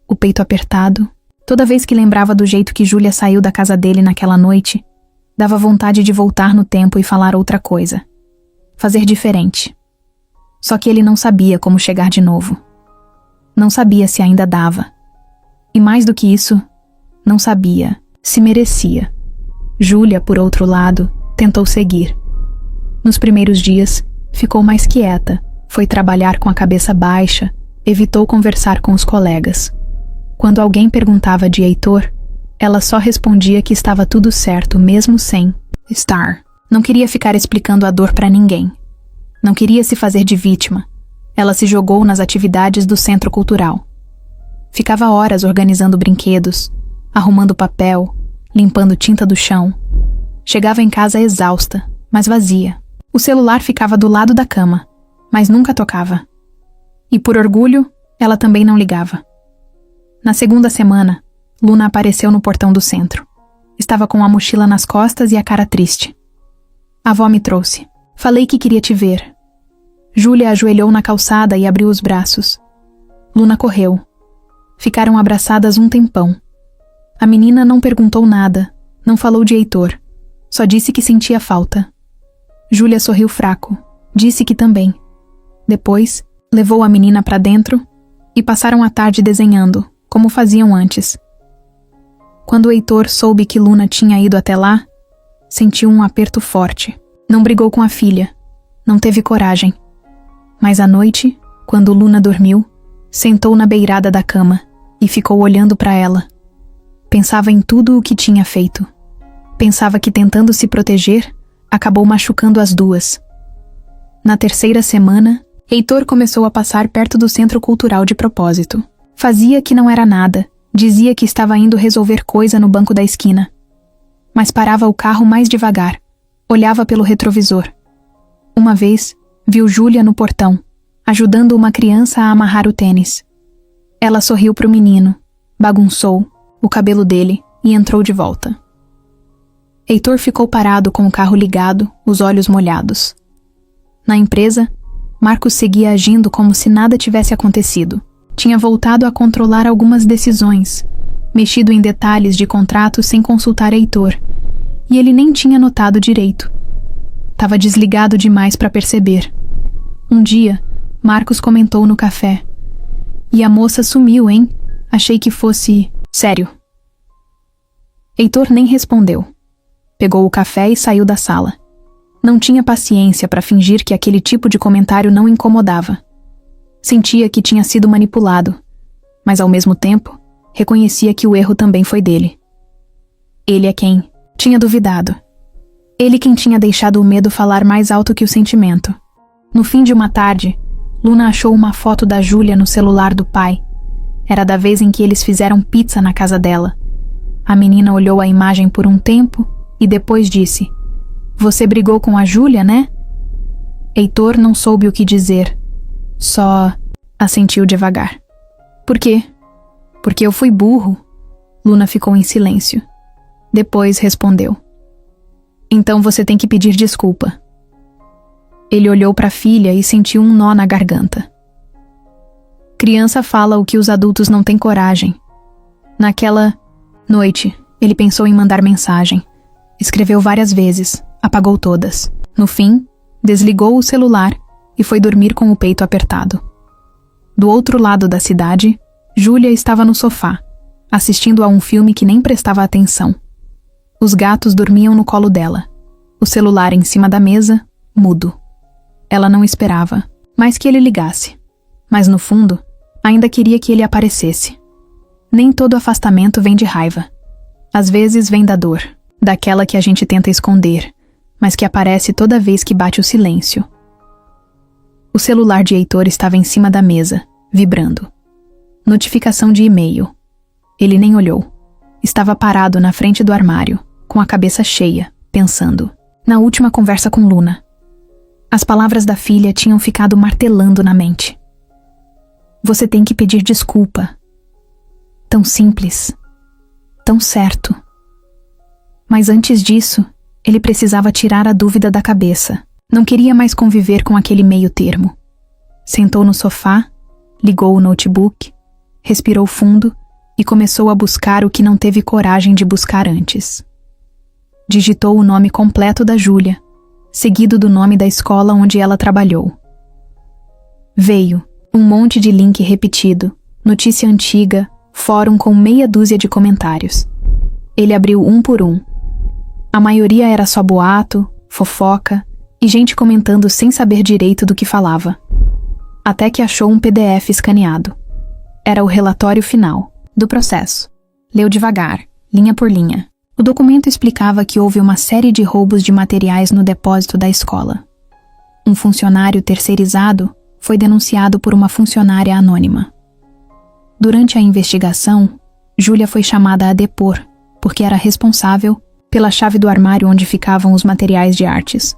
o peito apertado. Toda vez que lembrava do jeito que Júlia saiu da casa dele naquela noite, dava vontade de voltar no tempo e falar outra coisa. Fazer diferente. Só que ele não sabia como chegar de novo. Não sabia se ainda dava. E mais do que isso, não sabia se merecia. Júlia, por outro lado, tentou seguir. Nos primeiros dias, ficou mais quieta, foi trabalhar com a cabeça baixa, evitou conversar com os colegas. Quando alguém perguntava de Heitor, ela só respondia que estava tudo certo, mesmo sem estar. Não queria ficar explicando a dor para ninguém. Não queria se fazer de vítima. Ela se jogou nas atividades do centro cultural. Ficava horas organizando brinquedos, arrumando papel, limpando tinta do chão. Chegava em casa exausta, mas vazia. O celular ficava do lado da cama, mas nunca tocava. E por orgulho, ela também não ligava. Na segunda semana, Luna apareceu no portão do centro. Estava com a mochila nas costas e a cara triste. A avó me trouxe. Falei que queria te ver. Júlia ajoelhou na calçada e abriu os braços. Luna correu. Ficaram abraçadas um tempão. A menina não perguntou nada, não falou de Heitor. Só disse que sentia falta. Júlia sorriu fraco. Disse que também. Depois, levou a menina para dentro e passaram a tarde desenhando, como faziam antes. Quando Heitor soube que Luna tinha ido até lá, sentiu um aperto forte. Não brigou com a filha. Não teve coragem. Mas à noite, quando Luna dormiu, sentou na beirada da cama e ficou olhando para ela. Pensava em tudo o que tinha feito. Pensava que tentando se proteger, acabou machucando as duas. Na terceira semana, Heitor começou a passar perto do centro cultural de propósito. Fazia que não era nada, dizia que estava indo resolver coisa no banco da esquina. Mas parava o carro mais devagar, olhava pelo retrovisor. Uma vez, viu Júlia no portão, ajudando uma criança a amarrar o tênis. Ela sorriu para o menino, bagunçou o cabelo dele e entrou de volta. Heitor ficou parado com o carro ligado, os olhos molhados. Na empresa, Marcos seguia agindo como se nada tivesse acontecido. Tinha voltado a controlar algumas decisões, mexido em detalhes de contratos sem consultar Heitor, e ele nem tinha notado direito. Tava desligado demais para perceber. Um dia, Marcos comentou no café. E a moça sumiu, hein? Achei que fosse... sério. Heitor nem respondeu. Pegou o café e saiu da sala. Não tinha paciência para fingir que aquele tipo de comentário não incomodava. Sentia que tinha sido manipulado, mas ao mesmo tempo, reconhecia que o erro também foi dele. Ele é quem tinha duvidado. Ele quem tinha deixado o medo falar mais alto que o sentimento. No fim de uma tarde, Luna achou uma foto da Júlia no celular do pai. Era da vez em que eles fizeram pizza na casa dela. A menina olhou a imagem por um tempo e depois disse: "Você brigou com a Júlia, né?" Heitor não soube o que dizer. Só assentiu devagar. "Por quê?" "Porque eu fui burro." Luna ficou em silêncio. Depois respondeu: "Então você tem que pedir desculpa." Ele olhou para a filha e sentiu um nó na garganta. Criança fala o que os adultos não têm coragem. Naquela noite, ele pensou em mandar mensagem. Escreveu várias vezes, apagou todas. No fim, desligou o celular e foi dormir com o peito apertado. Do outro lado da cidade, Júlia estava no sofá, assistindo a um filme que nem prestava atenção. Os gatos dormiam no colo dela. O celular em cima da mesa, mudo. Ela não esperava, mais que ele ligasse. Mas no fundo, ainda queria que ele aparecesse. Nem todo afastamento vem de raiva. Às vezes vem da dor, daquela que a gente tenta esconder, mas que aparece toda vez que bate o silêncio. O celular de Heitor estava em cima da mesa, vibrando. Notificação de e-mail. Ele nem olhou. Estava parado na frente do armário, com a cabeça cheia, pensando. Na última conversa com Luna. As palavras da filha tinham ficado martelando na mente. Você tem que pedir desculpa. Tão simples. Tão certo. Mas antes disso, ele precisava tirar a dúvida da cabeça. Não queria mais conviver com aquele meio termo. Sentou no sofá, ligou o notebook, respirou fundo e começou a buscar o que não teve coragem de buscar antes. Digitou o nome completo da Júlia, seguido do nome da escola onde ela trabalhou. Veio um monte de link repetido, notícia antiga, fórum com meia dúzia de comentários. Ele abriu um por um. A maioria era só boato, fofoca, e gente comentando sem saber direito do que falava. Até que achou um PDF escaneado. Era o relatório final do processo. Leu devagar, linha por linha. O documento explicava que houve uma série de roubos de materiais no depósito da escola. Um funcionário terceirizado foi denunciado por uma funcionária anônima. Durante a investigação, Júlia foi chamada a depor, porque era responsável pela chave do armário onde ficavam os materiais de artes.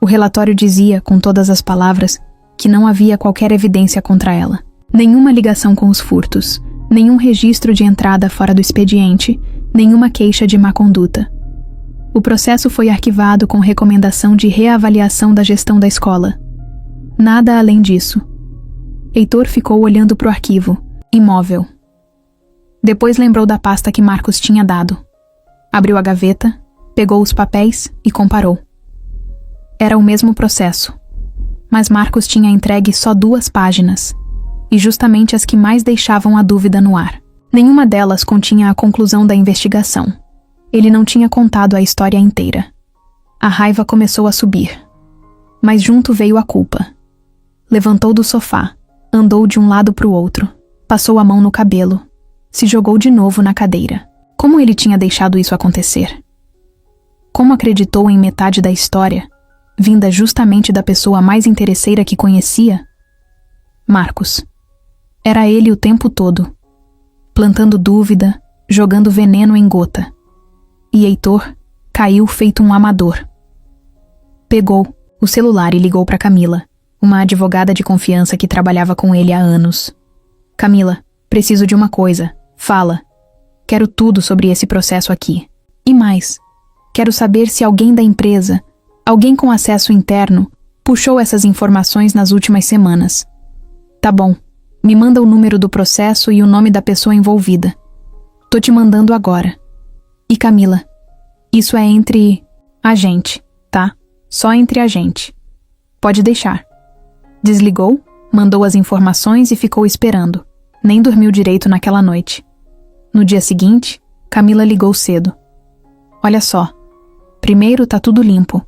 O relatório dizia, com todas as palavras, que não havia qualquer evidência contra ela. Nenhuma ligação com os furtos, nenhum registro de entrada fora do expediente, nenhuma queixa de má conduta. O processo foi arquivado com recomendação de reavaliação da gestão da escola. Nada além disso. Heitor ficou olhando para o arquivo, imóvel. Depois lembrou da pasta que Marcos tinha dado. Abriu a gaveta, pegou os papéis e comparou. Era o mesmo processo, mas Marcos tinha entregue só 2 páginas, e justamente as que mais deixavam a dúvida no ar. Nenhuma delas continha a conclusão da investigação. Ele não tinha contado a história inteira. A raiva começou a subir. Mas junto veio a culpa. Levantou do sofá, andou de um lado para o outro, passou a mão no cabelo, se jogou de novo na cadeira. Como ele tinha deixado isso acontecer? Como acreditou em metade da história, vinda justamente da pessoa mais interesseira que conhecia? Marcos. Era ele o tempo todo, plantando dúvida, jogando veneno em gota. E Heitor caiu feito um amador. Pegou o celular e ligou para Camila, uma advogada de confiança que trabalhava com ele há anos. Camila, preciso de uma coisa. Fala. Quero tudo sobre esse processo aqui. E mais, quero saber se alguém da empresa, alguém com acesso interno, puxou essas informações nas últimas semanas. Tá bom. Me manda o número do processo e o nome da pessoa envolvida. Tô te mandando agora. E Camila, isso é entre a gente, tá? Só entre a gente. Pode deixar. Desligou, mandou as informações e ficou esperando. Nem dormiu direito naquela noite. No dia seguinte, Camila ligou cedo. Olha só. Primeiro, tá tudo limpo.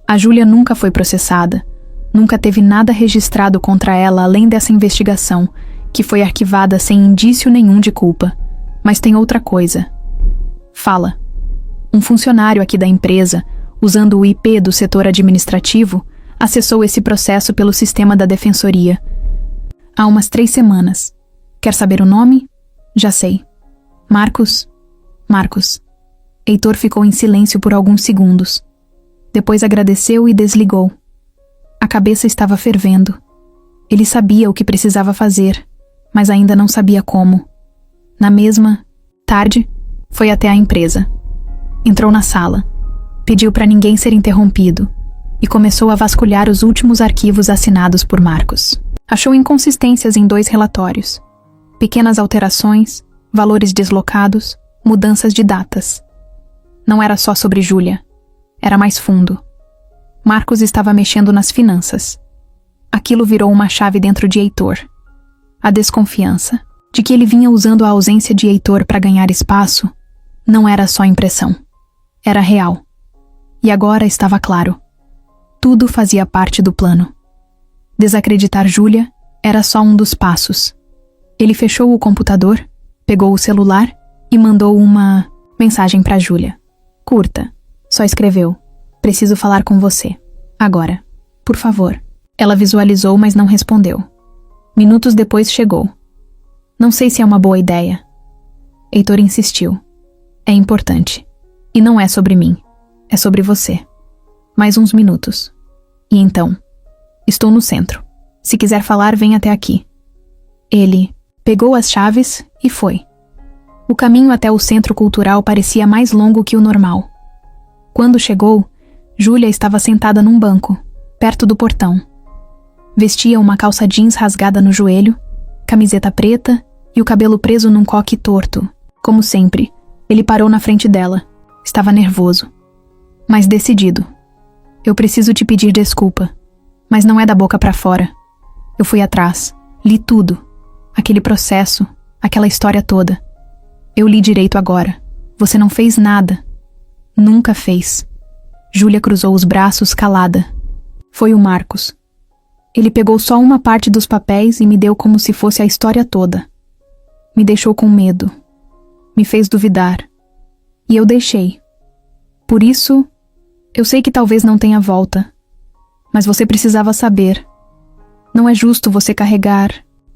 A Júlia nunca foi processada. Nunca teve nada registrado contra ela além dessa investigação, que foi arquivada sem indício nenhum de culpa. Mas tem outra coisa. Fala. Um funcionário aqui da empresa, usando o IP do setor administrativo, acessou esse processo pelo sistema da defensoria. Há umas 3 semanas. Quer saber o nome? Já sei. Marcos. Heitor ficou em silêncio por alguns segundos. Depois agradeceu e desligou. A cabeça estava fervendo. Ele sabia o que precisava fazer, mas ainda não sabia como. Na mesma tarde, foi até a empresa. Entrou na sala, pediu para ninguém ser interrompido e começou a vasculhar os últimos arquivos assinados por Marcos. Achou inconsistências em 2 relatórios. Pequenas alterações, valores deslocados, mudanças de datas. Não era só sobre Júlia. Era mais fundo. Marcos estava mexendo nas finanças. Aquilo virou uma chave dentro de Heitor. A desconfiança de que ele vinha usando a ausência de Heitor para ganhar espaço não era só impressão. Era real. E agora estava claro. Tudo fazia parte do plano. Desacreditar Júlia era só um dos passos. Ele fechou o computador, pegou o celular e mandou uma mensagem para Júlia. Curta. Só escreveu: preciso falar com você. Agora. Por favor. Ela visualizou, mas não respondeu. Minutos depois chegou. Não sei se é uma boa ideia. Heitor insistiu. É importante. E não é sobre mim. É sobre você. Mais uns minutos. E então? Estou no centro. Se quiser falar, vem até aqui. Ele pegou as chaves e foi. O caminho até o centro cultural parecia mais longo que o normal. Quando chegou, Júlia estava sentada num banco, perto do portão. Vestia uma calça jeans rasgada no joelho, camiseta preta e o cabelo preso num coque torto. Como sempre, ele parou na frente dela. Estava nervoso, mas decidido. Eu preciso te pedir desculpa, mas não é da boca pra fora. Eu fui atrás, li tudo. Aquele processo, aquela história toda. Eu li direito agora. Você não fez nada. Nunca fez. Júlia cruzou os braços, calada. Foi o Marcos. Ele pegou só uma parte dos papéis e me deu como se fosse a história toda. Me deixou com medo. Me fez duvidar. E eu deixei. Por isso, eu sei que talvez não tenha volta. Mas você precisava saber. Não é justo você carregar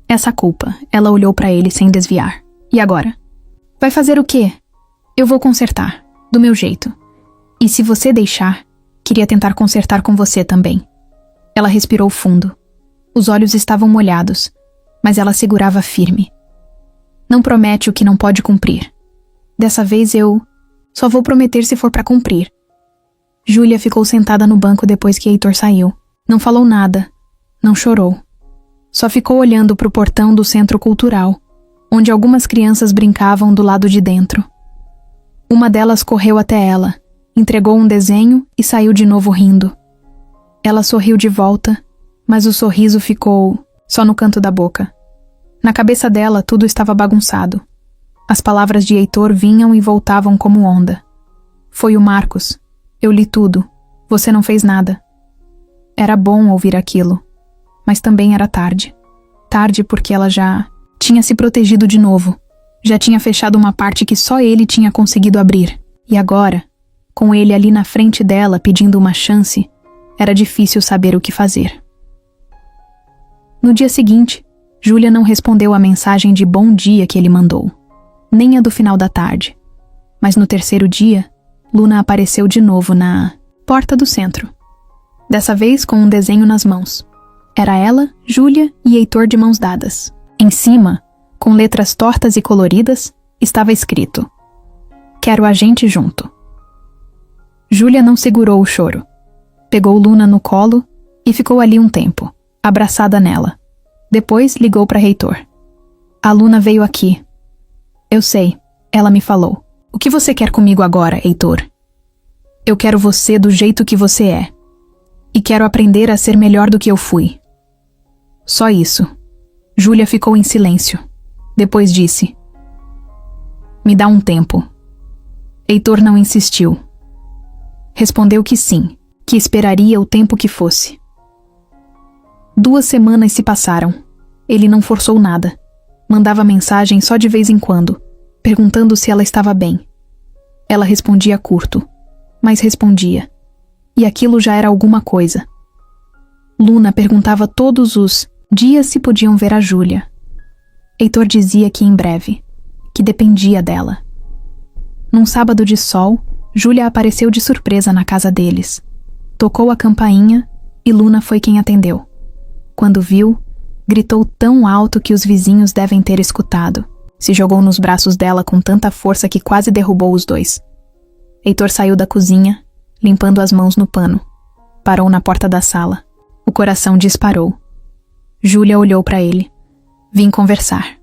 essa culpa. Ela olhou para ele sem desviar. E agora? Vai fazer o quê? Eu vou consertar, do meu jeito. E se você deixar, queria tentar consertar com você também. Ela respirou fundo. Os olhos estavam molhados, mas ela segurava firme. Não promete o que não pode cumprir. Dessa vez eu só vou prometer se for para cumprir. Júlia ficou sentada no banco depois que Heitor saiu. Não falou nada. Não chorou. Só ficou olhando para o portão do centro cultural, onde algumas crianças brincavam do lado de dentro. Uma delas correu até ela, entregou um desenho e saiu de novo rindo. Ela sorriu de volta, mas o sorriso ficou só no canto da boca. Na cabeça dela tudo estava bagunçado. As palavras de Heitor vinham e voltavam como onda. Foi o Marcos. Eu li tudo. Você não fez nada. Era bom ouvir aquilo, mas também era tarde. Tarde porque ela já tinha se protegido de novo. Já tinha fechado uma parte que só ele tinha conseguido abrir. E agora, com ele ali na frente dela pedindo uma chance, era difícil saber o que fazer. No dia seguinte, Júlia não respondeu a mensagem de bom dia que ele mandou, nem a do final da tarde. Mas no terceiro dia, Luna apareceu de novo na porta do centro. Dessa vez com um desenho nas mãos. Era ela, Júlia e Heitor de mãos dadas. Em cima, com letras tortas e coloridas, estava escrito: "Quero a gente junto." Júlia não segurou o choro. Pegou Luna no colo e ficou ali um tempo, abraçada nela. Depois ligou para Heitor. "A Luna veio aqui." "Eu sei," ela me falou. "O que você quer comigo agora, Heitor?" "Eu quero você do jeito que você é. E quero aprender a ser melhor do que eu fui." Só isso. Júlia ficou em silêncio. Depois disse: "Me dá um tempo." Heitor não insistiu. Respondeu que sim, que esperaria o tempo que fosse. 2 semanas se passaram. Ele não forçou nada. Mandava mensagem só de vez em quando, perguntando se ela estava bem. Ela respondia curto, mas respondia. E aquilo já era alguma coisa. Luna perguntava todos os dias se podiam ver a Júlia. Heitor dizia que em breve, que dependia dela. Num sábado de sol, Júlia apareceu de surpresa na casa deles. Tocou a campainha e Luna foi quem atendeu. Quando viu, gritou tão alto que os vizinhos devem ter escutado. Se jogou nos braços dela com tanta força que quase derrubou os dois. Heitor saiu da cozinha, limpando as mãos no pano. Parou na porta da sala. O coração disparou. Júlia olhou para ele. "Vim conversar."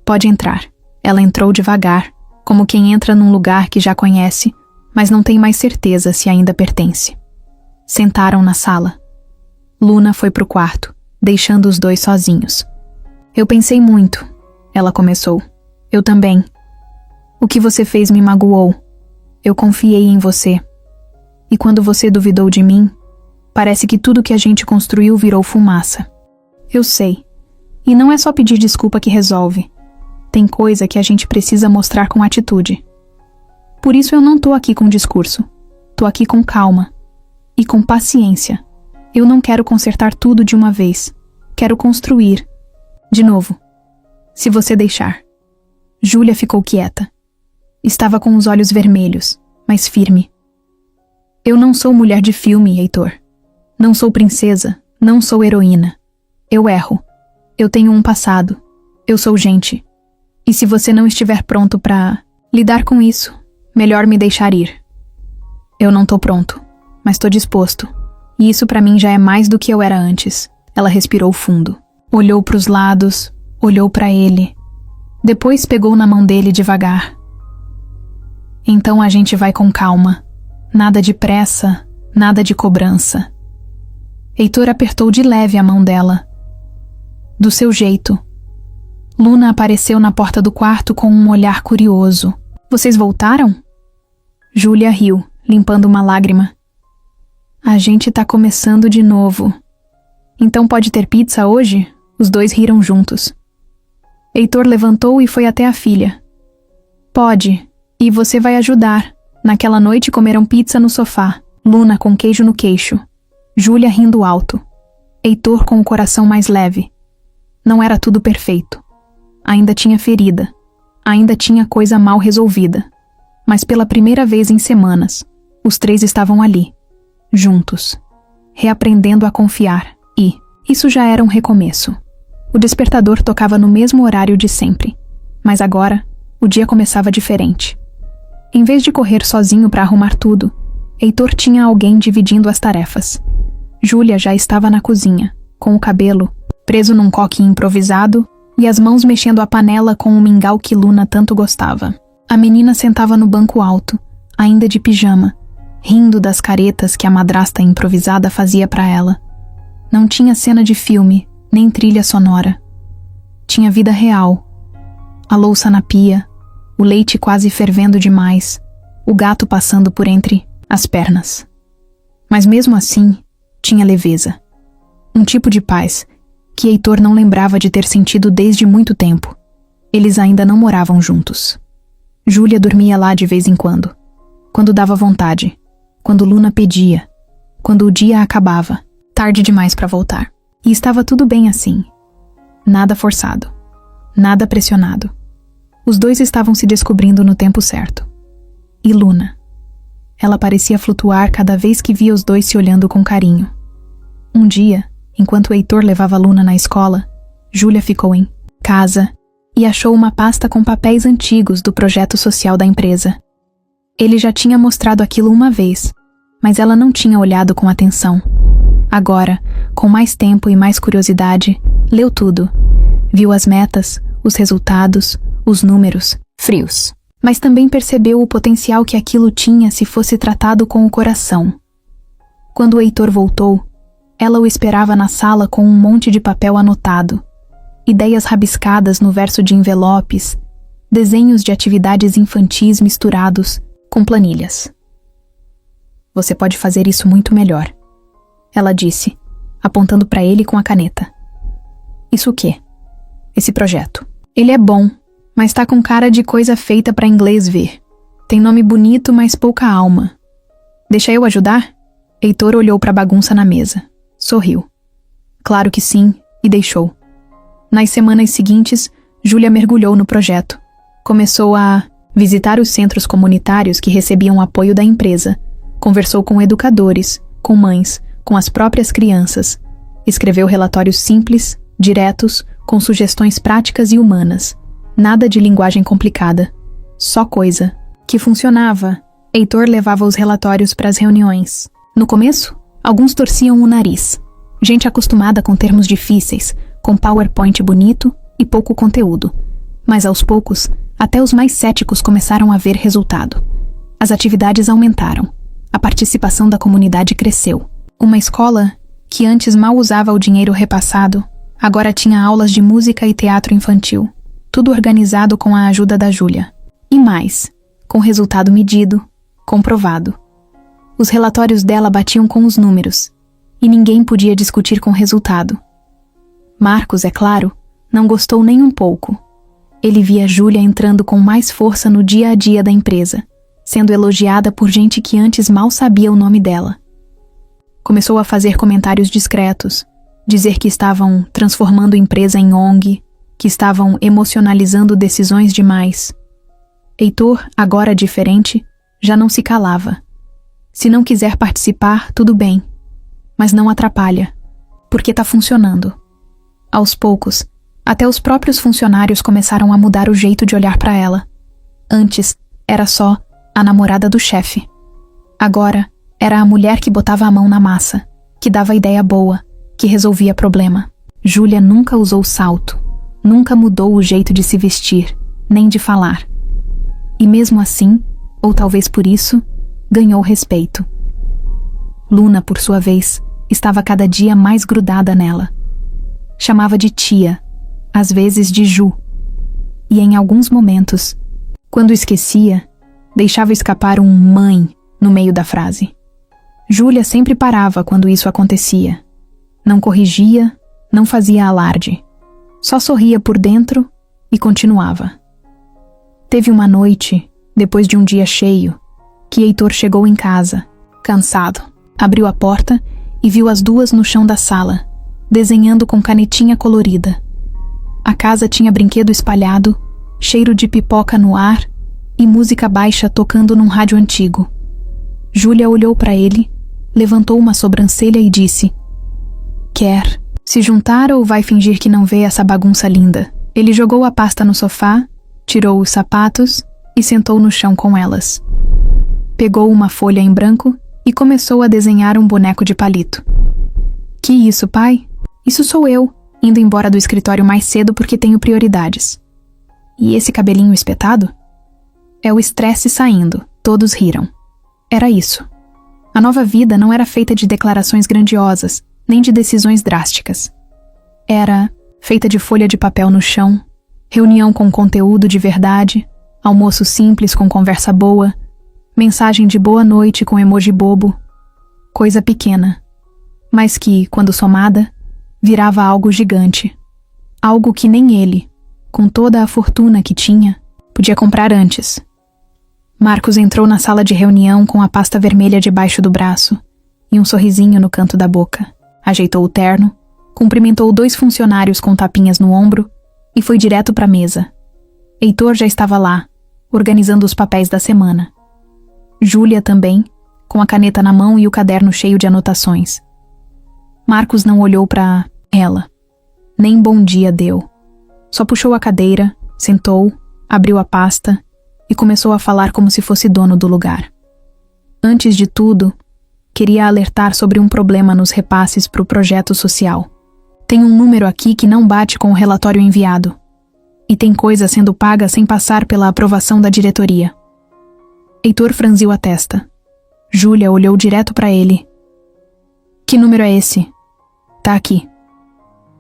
"Pode entrar." Ela entrou devagar, como quem entra num lugar que já conhece, mas não tem mais certeza se ainda pertence. Sentaram na sala. Luna foi pro quarto, deixando os dois sozinhos. "Eu pensei muito," ela começou. "Eu também. O que você fez me magoou. Eu confiei em você. E quando você duvidou de mim, parece que tudo que a gente construiu virou fumaça. Eu sei. E não é só pedir desculpa que resolve. Tem coisa que a gente precisa mostrar com atitude. Por isso eu não tô aqui com discurso. Tô aqui com calma. E com paciência. Eu não quero consertar tudo de uma vez. Quero construir. De novo. Se você deixar." Júlia ficou quieta. Estava com os olhos vermelhos, mas firme. "Eu não sou mulher de filme, Heitor. Não sou princesa, não sou heroína. Eu erro. Eu tenho um passado. Eu sou gente. E se você não estiver pronto para lidar com isso, melhor me deixar ir." "Eu não tô pronto, mas tô disposto. E isso para mim já é mais do que eu era antes." Ela respirou fundo. Olhou para os lados, olhou para ele. Depois pegou na mão dele devagar. "Então a gente vai com calma. Nada de pressa, nada de cobrança." Heitor apertou de leve a mão dela. "Do seu jeito." Luna apareceu na porta do quarto com um olhar curioso. "Vocês voltaram?" Júlia riu, limpando uma lágrima. A gente tá começando de novo. Então pode ter pizza hoje? Os dois riram juntos. Heitor levantou e foi até a filha. Pode, e você vai ajudar. Naquela noite comeram pizza no sofá, Luna com queijo no queixo, Júlia rindo alto, Heitor com o coração mais leve. Não era tudo perfeito. Ainda tinha ferida, ainda tinha coisa mal resolvida. Mas pela primeira vez em semanas, os três estavam ali, juntos, reaprendendo a confiar e isso já era um recomeço. O despertador tocava no mesmo horário de sempre, mas agora o dia começava diferente. Em vez de correr sozinho para arrumar tudo, Heitor tinha alguém dividindo as tarefas. Júlia já estava na cozinha, com o cabelo preso num coque improvisado e as mãos mexendo a panela com o mingau que Luna tanto gostava. A menina sentava no banco alto, ainda de pijama, rindo das caretas que a madrasta improvisada fazia para ela. Não tinha cena de filme, nem trilha sonora. Tinha vida real. A louça na pia, o leite quase fervendo demais, o gato passando por entre as pernas. Mas mesmo assim, tinha leveza. Um tipo de paz que Heitor não lembrava de ter sentido desde muito tempo. Eles ainda não moravam juntos. Júlia dormia lá de vez em quando dava vontade, quando Luna pedia, quando o dia acabava, tarde demais para voltar. E estava tudo bem assim. Nada forçado, nada pressionado. Os dois estavam se descobrindo no tempo certo. E Luna? Ela parecia flutuar cada vez que via os dois se olhando com carinho. Um dia, enquanto Heitor levava Luna na escola, Júlia ficou em casa e achou uma pasta com papéis antigos do projeto social da empresa. Ele já tinha mostrado aquilo uma vez, mas ela não tinha olhado com atenção. Agora, com mais tempo e mais curiosidade, leu tudo. Viu as metas, os resultados, os números, frios. Mas também percebeu o potencial que aquilo tinha se fosse tratado com o coração. Quando o Heitor voltou, ela o esperava na sala com um monte de papel anotado, ideias rabiscadas no verso de envelopes, desenhos de atividades infantis misturados com planilhas. Você pode fazer isso muito melhor, ela disse, apontando para ele com a caneta. Isso o quê? Esse projeto. Ele é bom, mas tá com cara de coisa feita para inglês ver. Tem nome bonito, mas pouca alma. Deixa eu ajudar? Heitor olhou para a bagunça na mesa. Sorriu. Claro que sim, e deixou. Nas semanas seguintes, Júlia mergulhou no projeto. Começou a visitar os centros comunitários que recebiam apoio da empresa. Conversou com educadores, com mães, com as próprias crianças. Escreveu relatórios simples, diretos, com sugestões práticas e humanas. Nada de linguagem complicada. Só coisa. Que funcionava. Heitor levava os relatórios para as reuniões. No começo, alguns torciam o nariz. Gente acostumada com termos difíceis, com PowerPoint bonito e pouco conteúdo. Mas aos poucos, até os mais céticos começaram a ver resultado. As atividades aumentaram. A participação da comunidade cresceu. Uma escola, que antes mal usava o dinheiro repassado, agora tinha aulas de música e teatro infantil. Tudo organizado com a ajuda da Júlia. E mais, com resultado medido, comprovado. Os relatórios dela batiam com os números, e ninguém podia discutir com o resultado. Marcos, é claro, não gostou nem um pouco. Ele via Júlia entrando com mais força no dia a dia da empresa, sendo elogiada por gente que antes mal sabia o nome dela. Começou a fazer comentários discretos, dizer que estavam transformando a empresa em ONG, que estavam emocionalizando decisões demais. Heitor, agora diferente, já não se calava. Se não quiser participar, tudo bem, mas não atrapalha, porque tá funcionando. Aos poucos, até os próprios funcionários começaram a mudar o jeito de olhar para ela. Antes, era só a namorada do chefe. Agora, era a mulher que botava a mão na massa, que dava ideia boa, que resolvia problema. Júlia nunca usou salto, nunca mudou o jeito de se vestir, nem de falar. E mesmo assim, ou talvez por isso, ganhou respeito. Luna, por sua vez, estava cada dia mais grudada nela. Chamava de tia, às vezes de Ju. E em alguns momentos, quando esquecia, deixava escapar um mãe no meio da frase. Júlia sempre parava quando isso acontecia. Não corrigia, não fazia alarde. Só sorria por dentro e continuava. Teve uma noite, depois de um dia cheio, que Heitor chegou em casa, cansado. Abriu a porta e viu as duas no chão da sala, desenhando com canetinha colorida. A casa tinha brinquedo espalhado, cheiro de pipoca no ar e música baixa tocando num rádio antigo. Júlia olhou para ele, levantou uma sobrancelha e disse: "Quer se juntar ou vai fingir que não vê essa bagunça linda?" Ele jogou a pasta no sofá, tirou os sapatos e sentou no chão com elas. Pegou uma folha em branco e começou a desenhar um boneco de palito. "Que isso, pai? Isso sou eu, indo embora do escritório mais cedo porque tenho prioridades. E esse cabelinho espetado? É o estresse saindo." Todos riram. Era isso. A nova vida não era feita de declarações grandiosas, nem de decisões drásticas. Era feita de folha de papel no chão, reunião com conteúdo de verdade, almoço simples com conversa boa, mensagem de boa noite com emoji bobo. Coisa pequena, mas que, quando somada, virava algo gigante. Algo que nem ele, com toda a fortuna que tinha, podia comprar antes. Marcos entrou na sala de reunião com a pasta vermelha debaixo do braço e um sorrisinho no canto da boca. Ajeitou o terno, cumprimentou 2 funcionários com tapinhas no ombro e foi direto para a mesa. Heitor já estava lá, organizando os papéis da semana. Júlia também, com a caneta na mão e o caderno cheio de anotações. Marcos não olhou para ela. Nem bom dia deu. Só puxou a cadeira, sentou, abriu a pasta e começou a falar como se fosse dono do lugar. Antes de tudo, queria alertar sobre um problema nos repasses para o projeto social. Tem um número aqui que não bate com o relatório enviado. E tem coisa sendo paga sem passar pela aprovação da diretoria. Heitor franziu a testa. Júlia olhou direto para ele. "Que número é esse?" "Tá aqui."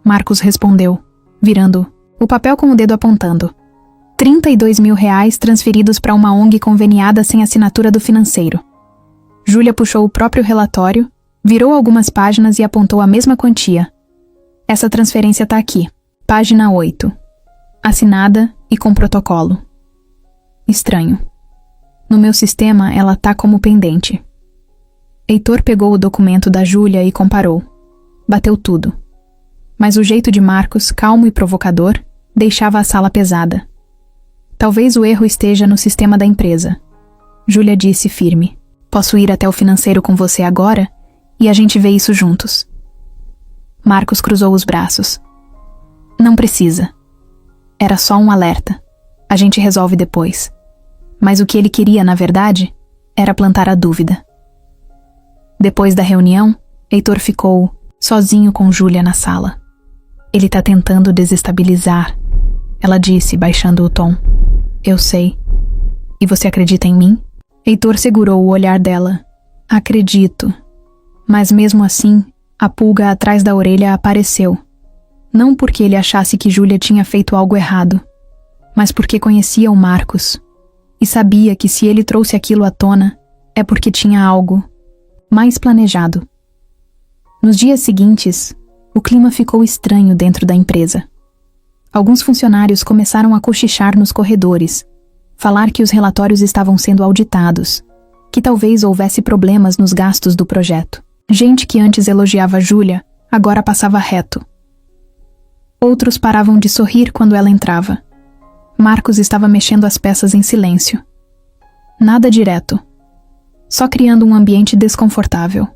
Marcos respondeu, virando o papel com o dedo apontando. R$32 mil transferidos para uma ONG conveniada sem assinatura do financeiro. Júlia puxou o próprio relatório, virou algumas páginas e apontou a mesma quantia. "Essa transferência tá aqui. Página 8. Assinada e com protocolo." Estranho. No meu sistema, ela tá como pendente. Heitor pegou o documento da Júlia e comparou. Bateu tudo. Mas o jeito de Marcos, calmo e provocador, deixava a sala pesada. "Talvez o erro esteja no sistema da empresa." Júlia disse firme. "Posso ir até o financeiro com você agora e a gente vê isso juntos." Marcos cruzou os braços. "Não precisa. Era só um alerta. A gente resolve depois." Mas o que ele queria, na verdade, era plantar a dúvida. Depois da reunião, Heitor ficou sozinho com Júlia na sala. "Ele tá tentando desestabilizar," ela disse, baixando o tom. "Eu sei. E você acredita em mim?" Heitor segurou o olhar dela. "Acredito." Mas mesmo assim, a pulga atrás da orelha apareceu. Não porque ele achasse que Júlia tinha feito algo errado, mas porque conhecia o Marcos e sabia que se ele trouxe aquilo à tona, é porque tinha algo mais planejado. Nos dias seguintes, o clima ficou estranho dentro da empresa. Alguns funcionários começaram a cochichar nos corredores, falar que os relatórios estavam sendo auditados, que talvez houvesse problemas nos gastos do projeto. Gente que antes elogiava Júlia, agora passava reto. Outros paravam de sorrir quando ela entrava. Marcos estava mexendo as peças em silêncio. Nada direto, só criando um ambiente desconfortável.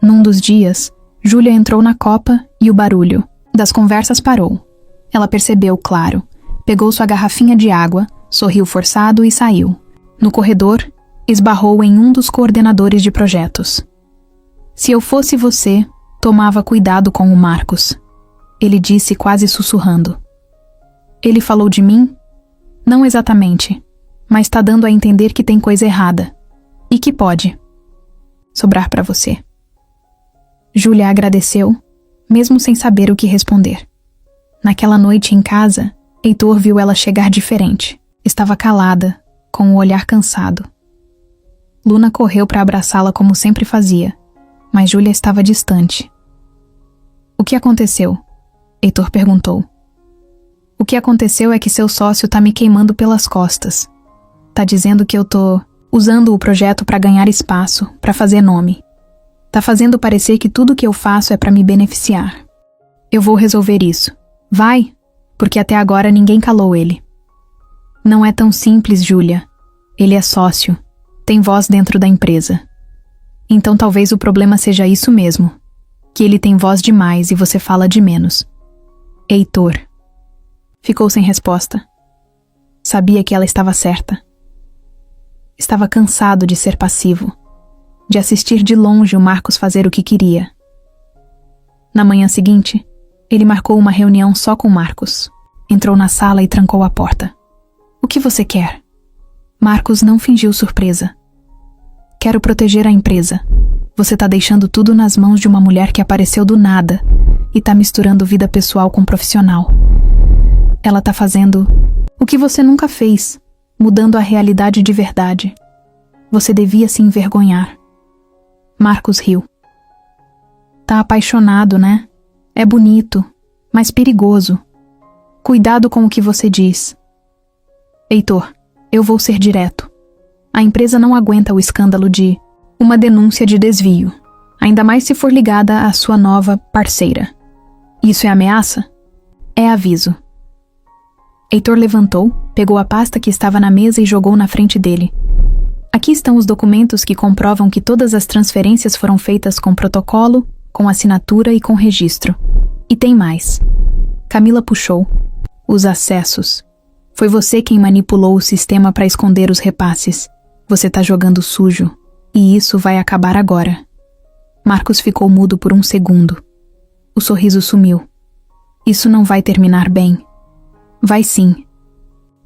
Num dos dias, Júlia entrou na copa e o barulho das conversas parou. Ela percebeu, claro, pegou sua garrafinha de água, sorriu forçado e saiu. No corredor, esbarrou em um dos coordenadores de projetos. "Se eu fosse você, tomava cuidado com o Marcos," ele disse quase sussurrando. "Ele falou de mim? Não exatamente, mas tá dando a entender que tem coisa errada. E que pode sobrar para você." Júlia agradeceu, mesmo sem saber o que responder. Naquela noite em casa, Heitor viu ela chegar diferente. Estava calada, com o olhar cansado. Luna correu para abraçá-la como sempre fazia, mas Júlia estava distante. O que aconteceu? Heitor perguntou. O que aconteceu é que seu sócio tá me queimando pelas costas. Tá dizendo que eu tô usando o projeto para ganhar espaço, para fazer nome. Tá fazendo parecer que tudo que eu faço é para me beneficiar. Eu vou resolver isso. Vai, porque até agora ninguém calou ele. Não é tão simples, Júlia. Ele é sócio, tem voz dentro da empresa. Então talvez o problema seja isso mesmo, que ele tem voz demais e você fala de menos. Heitor. Ficou sem resposta. Sabia que ela estava certa. Estava cansado de ser passivo, de assistir de longe o Marcos fazer o que queria. Na manhã seguinte, ele marcou uma reunião só com Marcos. Entrou na sala e trancou a porta. O que você quer? Marcos não fingiu surpresa. Quero proteger a empresa. Você tá deixando tudo nas mãos de uma mulher que apareceu do nada e tá misturando vida pessoal com profissional. Ela tá fazendo o que você nunca fez, mudando a realidade de verdade. Você devia se envergonhar. Marcos riu. Tá apaixonado, né? É bonito, mas perigoso. Cuidado com o que você diz. Heitor, eu vou ser direto. A empresa não aguenta o escândalo de uma denúncia de desvio, ainda mais se for ligada à sua nova parceira. Isso é ameaça? É aviso. Heitor levantou, pegou a pasta que estava na mesa e jogou na frente dele. Aqui estão os documentos que comprovam que todas as transferências foram feitas com protocolo, com assinatura e com registro. E tem mais. Camila puxou. Os acessos. Foi você quem manipulou o sistema para esconder os repasses. Você tá jogando sujo. E isso vai acabar agora. Marcos ficou mudo por um segundo. O sorriso sumiu. Isso não vai terminar bem. Vai sim.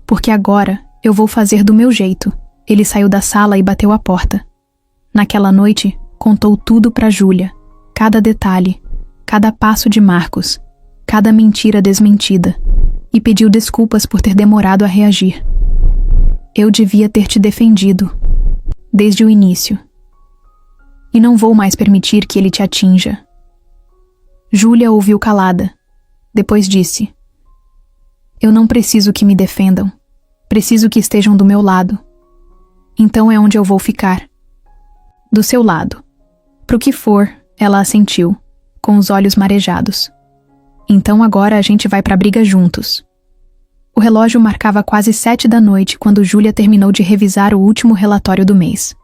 Porque agora eu vou fazer do meu jeito. Ele saiu da sala e bateu a porta. Naquela noite, contou tudo para Júlia. Cada detalhe, cada passo de Marcos, cada mentira desmentida. E pediu desculpas por ter demorado a reagir. Eu devia ter te defendido. Desde o início. E não vou mais permitir que ele te atinja. Júlia ouviu calada. Depois disse: Eu não preciso que me defendam. Preciso que estejam do meu lado. Então é onde eu vou ficar. Do seu lado. Pro que for, ela assentiu, com os olhos marejados. Então agora a gente vai pra briga juntos. O relógio marcava quase 7 da noite quando Júlia terminou de revisar o último relatório do mês.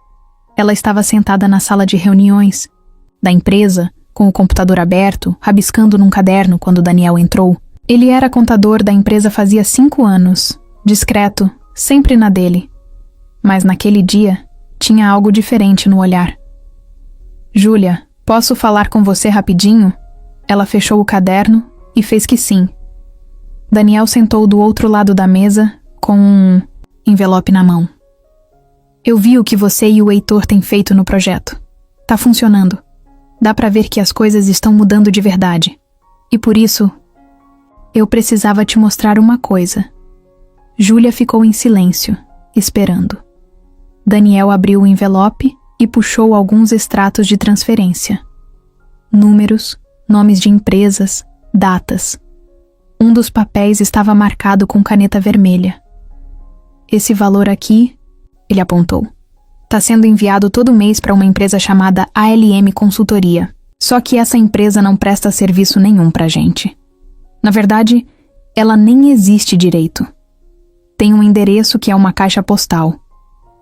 Ela estava sentada na sala de reuniões da empresa, com o computador aberto, rabiscando num caderno quando Daniel entrou. Ele era contador da empresa fazia 5 anos, discreto, sempre na dele. Mas naquele dia, tinha algo diferente no olhar. Júlia, posso falar com você rapidinho? Ela fechou o caderno e fez que sim. Daniel sentou do outro lado da mesa, com um envelope na mão. Eu vi o que você e o Heitor têm feito no projeto. Tá funcionando. Dá pra ver que as coisas estão mudando de verdade. E por isso, eu precisava te mostrar uma coisa. Júlia ficou em silêncio, esperando. Daniel abriu o envelope e puxou alguns extratos de transferência. Números, nomes de empresas, datas. Um dos papéis estava marcado com caneta vermelha. Esse valor aqui, ele apontou, está sendo enviado todo mês para uma empresa chamada ALM Consultoria. Só que essa empresa não presta serviço nenhum pra gente. Na verdade, ela nem existe direito. Tem um endereço que é uma caixa postal.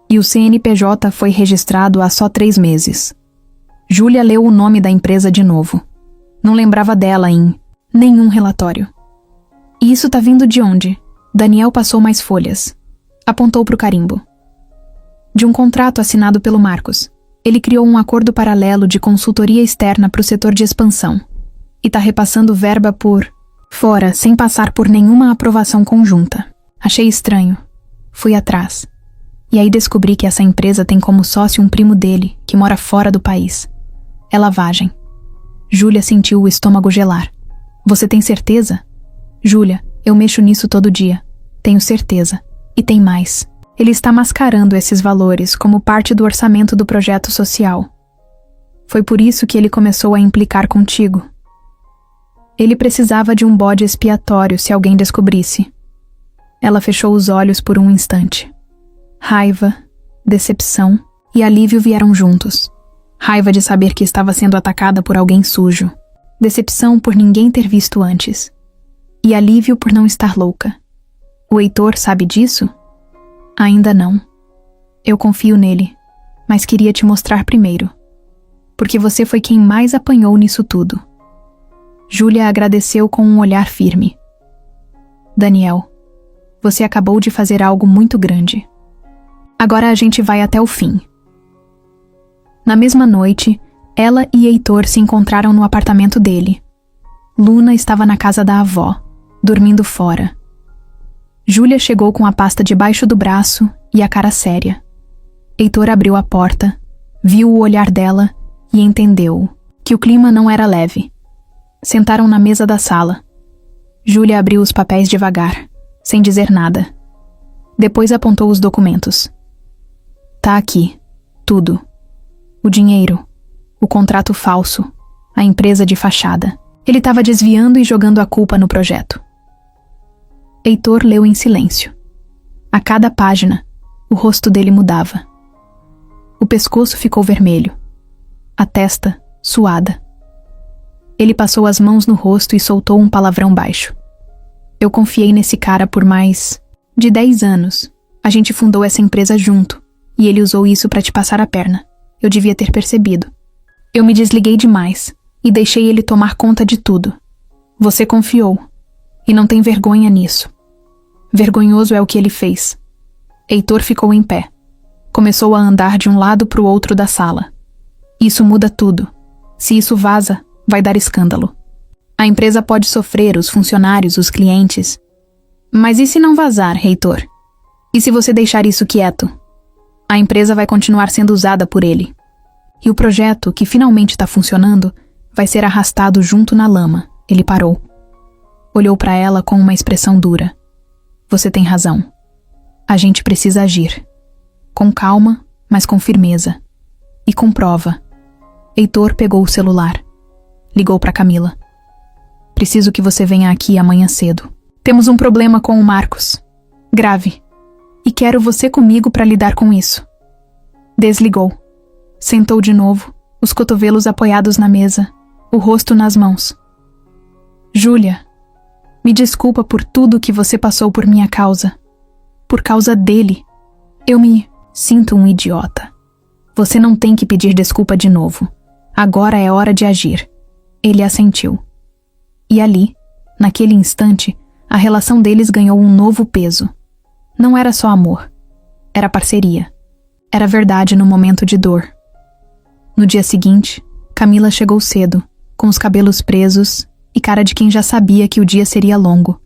E o CNPJ foi registrado há só 3 meses. Júlia leu o nome da empresa de novo. Não lembrava dela em nenhum relatório. E isso tá vindo de onde? Daniel passou mais folhas. Apontou pro carimbo. De um contrato assinado pelo Marcos. Ele criou um acordo paralelo de consultoria externa para o setor de expansão. E tá repassando verba por fora, sem passar por nenhuma aprovação conjunta. Achei estranho. Fui atrás. E aí descobri que essa empresa tem como sócio um primo dele, que mora fora do país. É lavagem. Júlia sentiu o estômago gelar. Você tem certeza? Júlia, eu mexo nisso todo dia. Tenho certeza. E tem mais. Ele está mascarando esses valores como parte do orçamento do projeto social. Foi por isso que ele começou a implicar contigo. Ele precisava de um bode expiatório se alguém descobrisse. Ela fechou os olhos por um instante. Raiva, decepção e alívio vieram juntos. Raiva de saber que estava sendo atacada por alguém sujo. Decepção por ninguém ter visto antes. E alívio por não estar louca. O Heitor sabe disso? Ainda não. Eu confio nele, mas queria te mostrar primeiro. Porque você foi quem mais apanhou nisso tudo. Júlia agradeceu com um olhar firme. Daniel, você acabou de fazer algo muito grande. Agora a gente vai até o fim. Na mesma noite, ela e Heitor se encontraram no apartamento dele. Luna estava na casa da avó, dormindo fora. Júlia chegou com a pasta debaixo do braço e a cara séria. Heitor abriu a porta, viu o olhar dela e entendeu que o clima não era leve. Sentaram na mesa da sala. Júlia abriu os papéis devagar, sem dizer nada. Depois apontou os documentos. Tá aqui, tudo. O dinheiro, o contrato falso, a empresa de fachada. Ele estava desviando e jogando a culpa no projeto. Heitor leu em silêncio. A cada página, o rosto dele mudava. O pescoço ficou vermelho. A testa, suada. Ele passou as mãos no rosto e soltou um palavrão baixo. Eu confiei nesse cara por mais de 10 anos. A gente fundou essa empresa junto, e ele usou isso para te passar a perna. Eu devia ter percebido. Eu me desliguei demais e deixei ele tomar conta de tudo. Você confiou, e não tem vergonha nisso. Vergonhoso é o que ele fez. Heitor ficou em pé. Começou a andar de um lado para o outro da sala. Isso muda tudo. Se isso vaza, vai dar escândalo. A empresa pode sofrer, os funcionários, os clientes. Mas e se não vazar, Heitor? E se você deixar isso quieto? A empresa vai continuar sendo usada por ele. E o projeto, que finalmente está funcionando, vai ser arrastado junto na lama. Ele parou. Olhou para ela com uma expressão dura. Você tem razão. A gente precisa agir. Com calma, mas com firmeza. E com prova. Heitor pegou o celular. Ligou para Camila. Preciso que você venha aqui amanhã cedo. Temos um problema com o Marcos. Grave. E quero você comigo para lidar com isso. Desligou. Sentou de novo, os cotovelos apoiados na mesa, o rosto nas mãos. Júlia, me desculpa por tudo que você passou por minha causa. Por causa dele. Eu me sinto um idiota. Você não tem que pedir desculpa de novo. Agora é hora de agir. Ele assentiu. E ali, naquele instante, a relação deles ganhou um novo peso. Não era só amor. Era parceria. Era verdade no momento de dor. No dia seguinte, Camila chegou cedo, com os cabelos presos e cara de quem já sabia que o dia seria longo.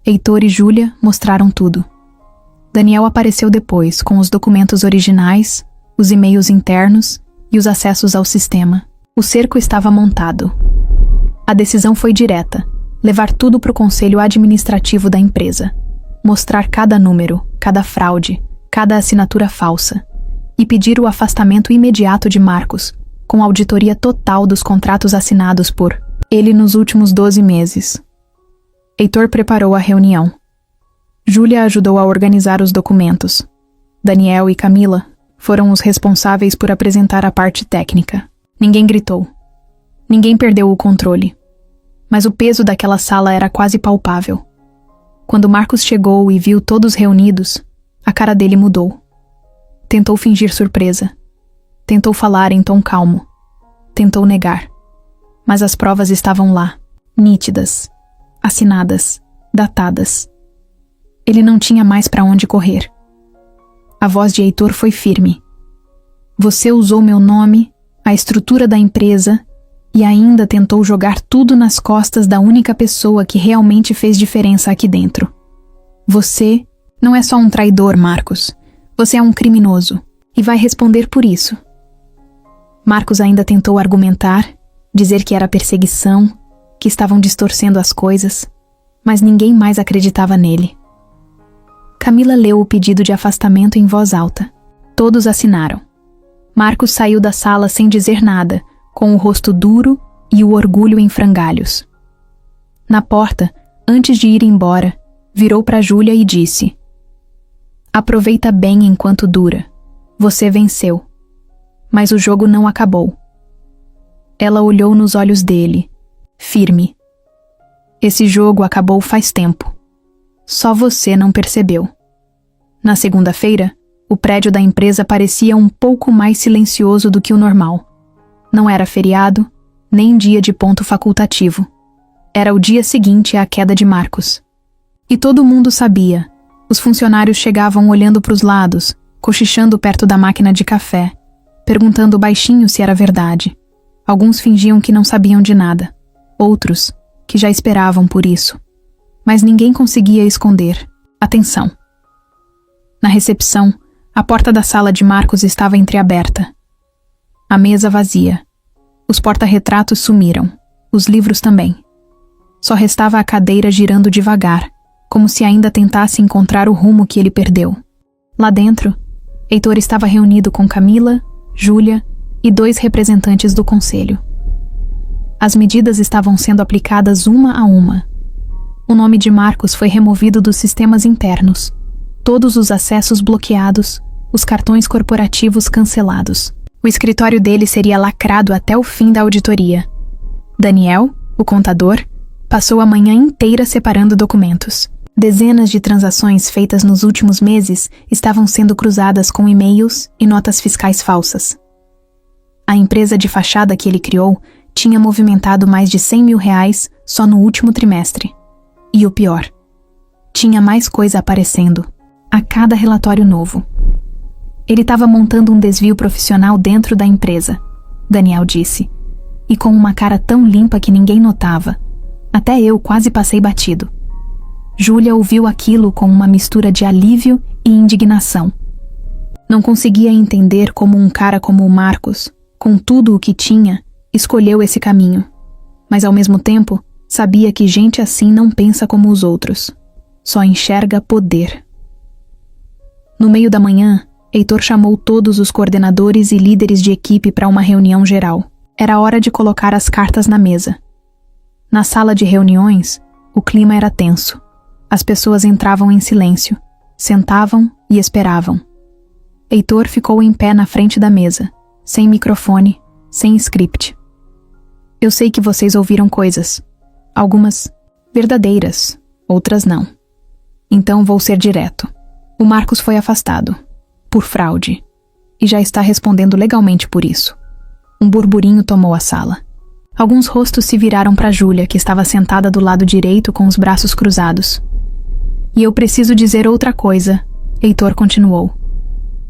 Heitor e Júlia mostraram tudo. Daniel apareceu depois, com os documentos originais, os e-mails internos e os acessos ao sistema. O cerco estava montado. A decisão foi direta: levar tudo para o conselho administrativo da empresa. Mostrar cada número, cada fraude, cada assinatura falsa. E pedir o afastamento imediato de Marcos, com auditoria total dos contratos assinados por ele nos últimos 12 meses. Heitor preparou a reunião. Júlia ajudou a organizar os documentos. Daniel e Camila foram os responsáveis por apresentar a parte técnica. Ninguém gritou. Ninguém perdeu o controle. Mas o peso daquela sala era quase palpável. Quando Marcos chegou e viu todos reunidos, a cara dele mudou. Tentou fingir surpresa. Tentou falar em tom calmo. Tentou negar. Mas as provas estavam lá, nítidas, assinadas, datadas. Ele não tinha mais para onde correr. A voz de Heitor foi firme. Você usou meu nome, a estrutura da empresa e ainda tentou jogar tudo nas costas da única pessoa que realmente fez diferença aqui dentro. Você não é só um traidor, Marcos. Você é um criminoso e vai responder por isso. Marcos ainda tentou argumentar, dizer que era perseguição, que estavam distorcendo as coisas, mas ninguém mais acreditava nele. Camila leu o pedido de afastamento em voz alta. Todos assinaram. Marcos saiu da sala sem dizer nada, com o rosto duro e o orgulho em frangalhos. Na porta, antes de ir embora, virou para Júlia e disse: "Aproveita bem enquanto dura. Você venceu. Mas o jogo não acabou." Ela olhou nos olhos dele, firme. "Esse jogo acabou faz tempo. Só você não percebeu." Na segunda-feira, o prédio da empresa parecia um pouco mais silencioso do que o normal. Não era feriado, nem dia de ponto facultativo. Era o dia seguinte à queda de Marcos. E todo mundo sabia. Os funcionários chegavam olhando para os lados, cochichando perto da máquina de café, perguntando baixinho se era verdade. Alguns fingiam que não sabiam de nada. Outros, que já esperavam por isso. Mas ninguém conseguia esconder a tensão. Na recepção, a porta da sala de Marcos estava entreaberta. A mesa vazia. Os porta-retratos sumiram. Os livros também. Só restava a cadeira girando devagar, como se ainda tentasse encontrar o rumo que ele perdeu. Lá dentro, Heitor estava reunido com Camila, Júlia e 2 representantes do conselho. As medidas estavam sendo aplicadas uma a uma. O nome de Marcos foi removido dos sistemas internos. Todos os acessos bloqueados, os cartões corporativos cancelados. O escritório dele seria lacrado até o fim da auditoria. Daniel, o contador, passou a manhã inteira separando documentos. Dezenas de transações feitas nos últimos meses estavam sendo cruzadas com e-mails e notas fiscais falsas. A empresa de fachada que ele criou tinha movimentado mais de R$100 mil só no último trimestre. E o pior, tinha mais coisa aparecendo, a cada relatório novo. Ele estava montando um desvio profissional dentro da empresa, Daniel disse, e com uma cara tão limpa que ninguém notava. Até eu quase passei batido. Júlia ouviu aquilo com uma mistura de alívio e indignação. Não conseguia entender como um cara como o Marcos, com tudo o que tinha, escolheu esse caminho. Mas ao mesmo tempo, sabia que gente assim não pensa como os outros. Só enxerga poder. No meio da manhã, Heitor chamou todos os coordenadores e líderes de equipe para uma reunião geral. Era hora de colocar as cartas na mesa. Na sala de reuniões, o clima era tenso. As pessoas entravam em silêncio, sentavam e esperavam. Heitor ficou em pé na frente da mesa, sem microfone, sem script. Eu sei que vocês ouviram coisas. Algumas verdadeiras, outras não. Então vou ser direto. O Marcos foi afastado, por fraude, e já está respondendo legalmente por isso. Um burburinho tomou a sala. Alguns rostos se viraram para Júlia, que estava sentada do lado direito com os braços cruzados. E eu preciso dizer outra coisa, Heitor continuou.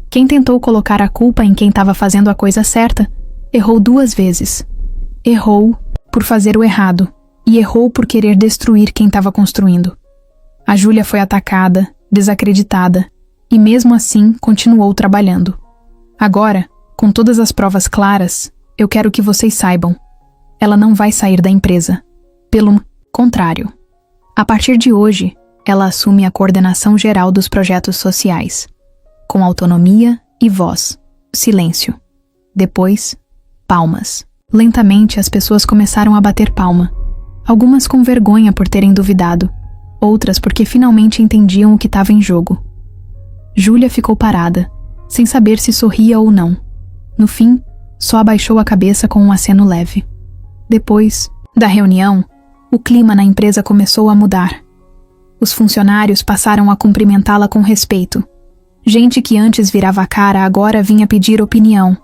Quem tentou colocar a culpa em quem estava fazendo a coisa certa, errou 2 vezes. Errou por fazer o errado e errou por querer destruir quem estava construindo. A Júlia foi atacada, desacreditada, e mesmo assim continuou trabalhando. Agora, com todas as provas claras, eu quero que vocês saibam. Ela não vai sair da empresa. Pelo contrário. A partir de hoje, ela assume a coordenação geral dos projetos sociais, com autonomia e voz. Silêncio. Depois, palmas. Lentamente as pessoas começaram a bater palma. Algumas com vergonha por terem duvidado, outras porque finalmente entendiam o que estava em jogo. Júlia ficou parada, sem saber se sorria ou não. No fim, só abaixou a cabeça com um aceno leve. Depois da reunião, o clima na empresa começou a mudar. Os funcionários passaram a cumprimentá-la com respeito. Gente que antes virava a cara agora vinha pedir opinião.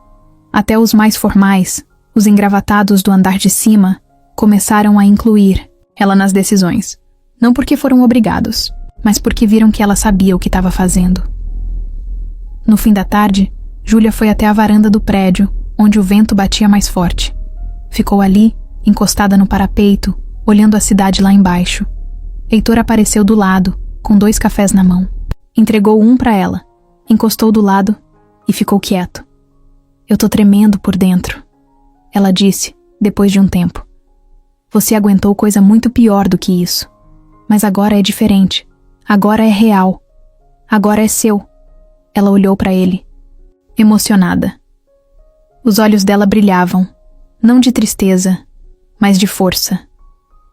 Até os mais formais, os engravatados do andar de cima, começaram a incluir ela nas decisões. Não porque foram obrigados, mas porque viram que ela sabia o que estava fazendo. No fim da tarde, Júlia foi até a varanda do prédio, onde o vento batia mais forte. Ficou ali, encostada no parapeito, olhando a cidade lá embaixo. Heitor apareceu do lado, com 2 cafés na mão. Entregou um para ela, encostou do lado e ficou quieto. Eu tô tremendo por dentro, ela disse, depois de um tempo. Você aguentou coisa muito pior do que isso. Mas agora é diferente. Agora é real. Agora é seu. Ela olhou para ele, emocionada. Os olhos dela brilhavam, não de tristeza, mas de força.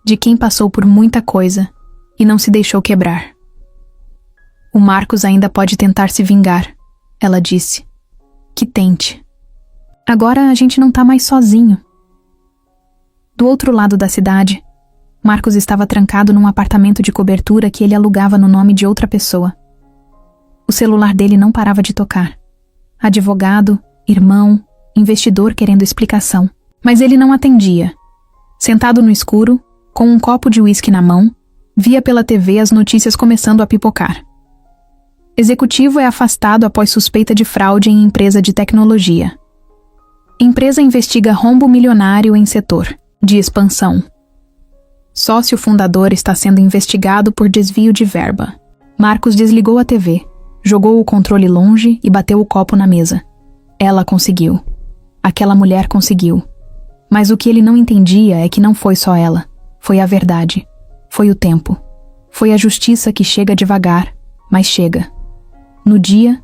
De quem passou por muita coisa e não se deixou quebrar. O Marcos ainda pode tentar se vingar, ela disse. Que tente. Agora a gente não tá mais sozinho. Do outro lado da cidade, Marcos estava trancado num apartamento de cobertura que ele alugava no nome de outra pessoa. O celular dele não parava de tocar. Advogado, irmão, investidor querendo explicação. Mas ele não atendia. Sentado no escuro, com um copo de uísque na mão, via pela TV as notícias começando a pipocar. Executivo é afastado após suspeita de fraude em empresa de tecnologia. Empresa investiga rombo milionário em setor de expansão. Sócio fundador está sendo investigado por desvio de verba. Marcos desligou a TV, jogou o controle longe e bateu o copo na mesa. Ela conseguiu. Aquela mulher conseguiu. Mas o que ele não entendia é que não foi só ela. Foi a verdade. Foi o tempo. Foi a justiça que chega devagar, mas chega. No dia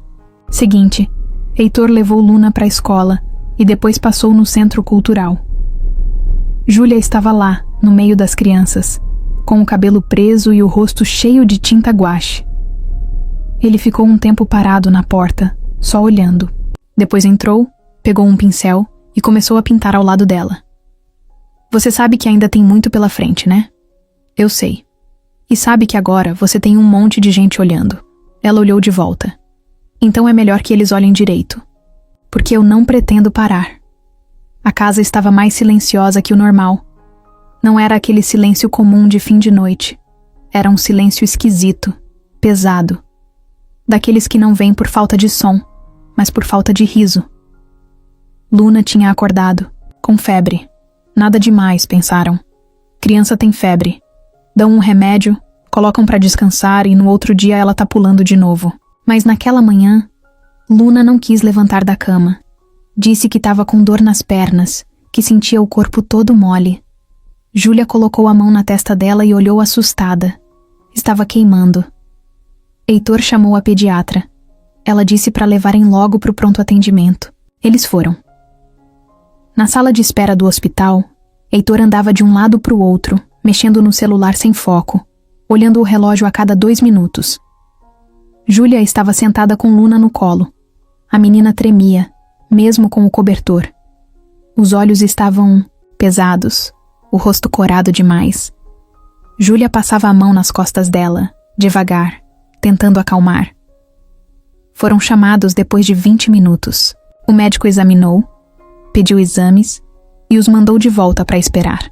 seguinte, Heitor levou Luna para a escola e depois passou no centro cultural. Júlia estava lá, no meio das crianças, com o cabelo preso e o rosto cheio de tinta guache. Ele ficou um tempo parado na porta, só olhando. Depois entrou, pegou um pincel e começou a pintar ao lado dela. Você sabe que ainda tem muito pela frente, né? Eu sei. E sabe que agora você tem um monte de gente olhando. Ela olhou de volta. Então é melhor que eles olhem direito. Porque eu não pretendo parar. A casa estava mais silenciosa que o normal. Não era aquele silêncio comum de fim de noite. Era um silêncio esquisito, pesado. Daqueles que não vêm por falta de som, mas por falta de riso. Luna tinha acordado, com febre. Nada demais, pensaram. Criança tem febre. Dão um remédio, colocam para descansar e no outro dia ela tá pulando de novo. Mas naquela manhã, Luna não quis levantar da cama. Disse que estava com dor nas pernas, que sentia o corpo todo mole. Júlia colocou a mão na testa dela e olhou assustada. Estava queimando. Heitor chamou a pediatra. Ela disse para levarem logo para o pronto atendimento. Eles foram. Na sala de espera do hospital, Heitor andava de um lado para o outro, mexendo no celular sem foco, olhando o relógio a cada 2 minutos. Júlia estava sentada com Luna no colo. A menina tremia, mesmo com o cobertor. Os olhos estavam pesados, o rosto corado demais. Júlia passava a mão nas costas dela, devagar, tentando acalmar. Foram chamados depois de 20 minutos. O médico examinou, pediu exames e os mandou de volta para esperar.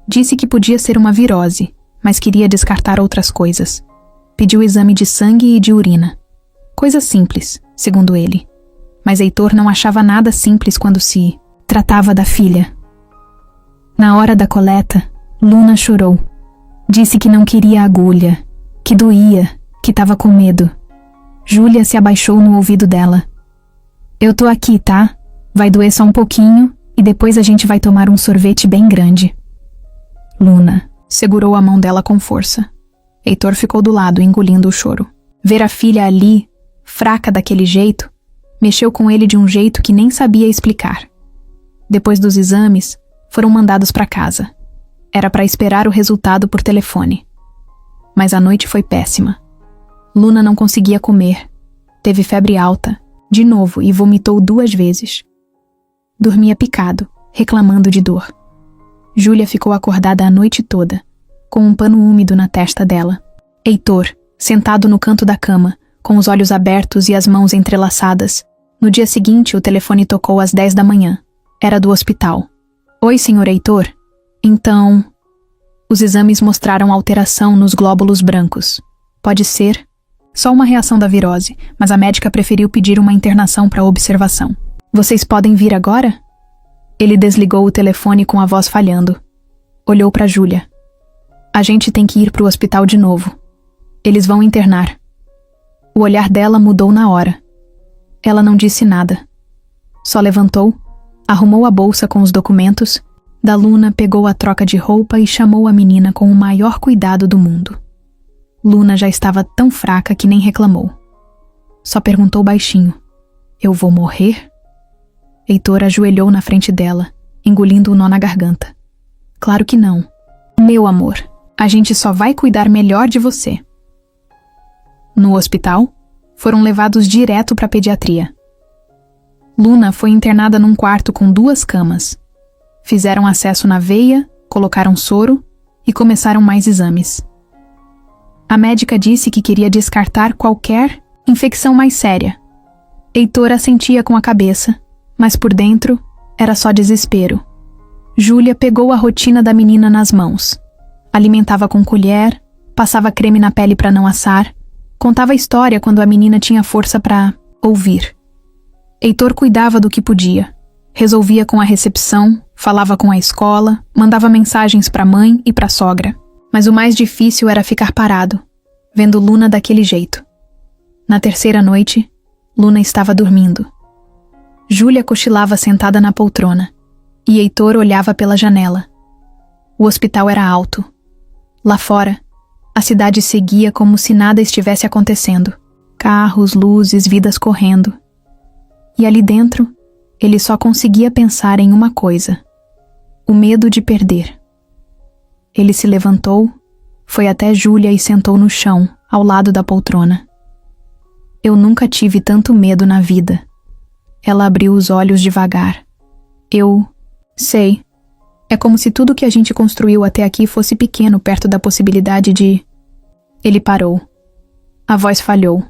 Disse que podia ser uma virose, mas queria descartar outras coisas. Pediu exame de sangue e de urina. Coisa simples, segundo ele. Mas Heitor não achava nada simples quando se tratava da filha. Na hora da coleta, Luna chorou. Disse que não queria agulha, que doía, que estava com medo. Júlia se abaixou no ouvido dela. Eu tô aqui, tá? Vai doer só um pouquinho e depois a gente vai tomar um sorvete bem grande. Luna segurou a mão dela com força. Heitor ficou do lado, engolindo o choro. Ver a filha ali, fraca daquele jeito, mexeu com ele de um jeito que nem sabia explicar. Depois dos exames, foram mandados para casa. Era para esperar o resultado por telefone. Mas a noite foi péssima. Luna não conseguia comer. Teve febre alta, de novo, e vomitou 2 vezes. Dormia picado, reclamando de dor. Júlia ficou acordada a noite toda, com um pano úmido na testa dela. Heitor, sentado no canto da cama, com os olhos abertos e as mãos entrelaçadas. No dia seguinte, o telefone tocou às 10 da manhã. Era do hospital. Oi, senhor Heitor? Então... Os exames mostraram alteração nos glóbulos brancos. Pode ser só uma reação da virose, mas a médica preferiu pedir uma internação para observação. Vocês podem vir agora? Ele desligou o telefone com a voz falhando. Olhou para Júlia. A gente tem que ir para o hospital de novo. Eles vão internar. O olhar dela mudou na hora. Ela não disse nada. Só levantou, arrumou a bolsa com os documentos, da Luna pegou a troca de roupa e chamou a menina com o maior cuidado do mundo. Luna já estava tão fraca que nem reclamou. Só perguntou baixinho: "Eu vou morrer?" Heitor ajoelhou na frente dela, engolindo o nó na garganta. "Claro que não. Meu amor, a gente só vai cuidar melhor de você." No hospital, foram levados direto para a pediatria. Luna foi internada num quarto com 2 camas. Fizeram acesso na veia, colocaram soro e começaram mais exames. A médica disse que queria descartar qualquer infecção mais séria. Heitor assentia com a cabeça, mas por dentro era só desespero. Júlia pegou a rotina da menina nas mãos. Alimentava com colher, passava creme na pele para não assar, contava história quando a menina tinha força para ouvir. Heitor cuidava do que podia. Resolvia com a recepção, falava com a escola, mandava mensagens para a mãe e para a sogra. Mas o mais difícil era ficar parado, vendo Luna daquele jeito. Na 3ª noite, Luna estava dormindo. Júlia cochilava sentada na poltrona, e Heitor olhava pela janela. O hospital era alto. Lá fora, a cidade seguia como se nada estivesse acontecendo. Carros, luzes, vidas correndo. E ali dentro, ele só conseguia pensar em uma coisa: o medo de perder. Ele se levantou, foi até Júlia e sentou no chão, ao lado da poltrona. "Eu nunca tive tanto medo na vida." Ela abriu os olhos devagar. "Eu sei. É como se tudo que a gente construiu até aqui fosse pequeno perto da possibilidade de..." Ele parou. A voz falhou.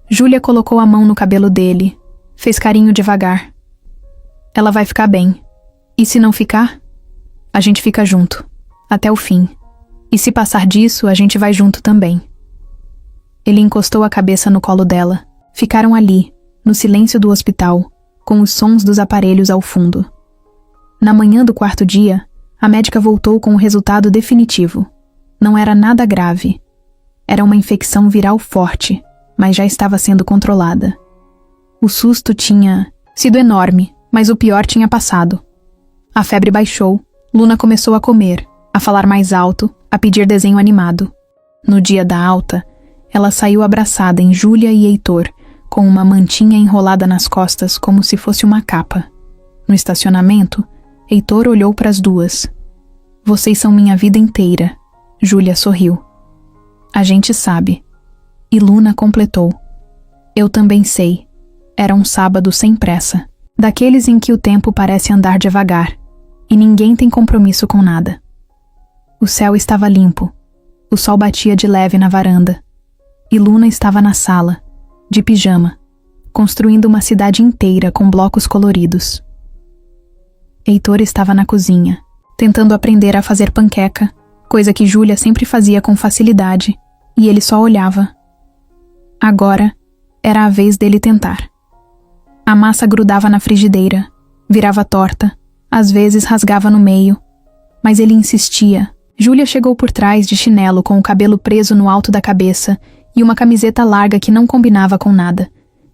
Júlia colocou a mão no cabelo dele, fez carinho devagar. "Ela vai ficar bem. E se não ficar, a gente fica junto, até o fim. E se passar disso, a gente vai junto também." Ele encostou a cabeça no colo dela. Ficaram ali, no silêncio do hospital, com os sons dos aparelhos ao fundo. Na manhã do 4º dia, a médica voltou com o resultado definitivo. Não era nada grave. Era uma infecção viral forte, mas já estava sendo controlada. O susto tinha sido enorme, mas o pior tinha passado. A febre baixou, Luna começou a comer, a falar mais alto, a pedir desenho animado. No dia da alta, ela saiu abraçada em Júlia e Heitor, com uma mantinha enrolada nas costas como se fosse uma capa. No estacionamento, Heitor olhou para as duas. "Vocês são minha vida inteira." Júlia sorriu. "A gente sabe." E Luna completou: "Eu também sei." Era um sábado sem pressa, daqueles em que o tempo parece andar devagar, e ninguém tem compromisso com nada. O céu estava limpo, o sol batia de leve na varanda, e Luna estava na sala, de pijama, construindo uma cidade inteira com blocos coloridos. Heitor estava na cozinha, tentando aprender a fazer panqueca, coisa que Júlia sempre fazia com facilidade, e ele só olhava. Agora era a vez dele tentar. A massa grudava na frigideira, virava torta, às vezes rasgava no meio, mas ele insistia. Júlia chegou por trás de chinelo com o cabelo preso no alto da cabeça e uma camiseta larga que não combinava com nada,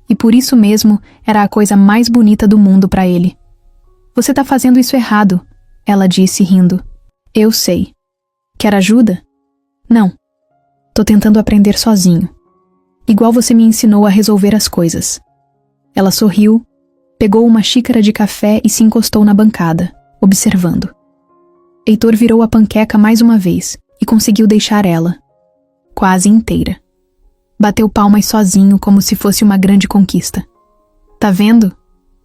e por isso mesmo era a coisa mais bonita do mundo para ele. "Você tá fazendo isso errado", ela disse rindo. "Eu sei. Quer ajuda?" "Não. Tô tentando aprender sozinho. Igual você me ensinou a resolver as coisas." Ela sorriu, pegou uma xícara de café e se encostou na bancada, observando. Heitor virou a panqueca mais uma vez e conseguiu deixar ela, quase inteira. Bateu palmas sozinho como se fosse uma grande conquista. "Tá vendo?"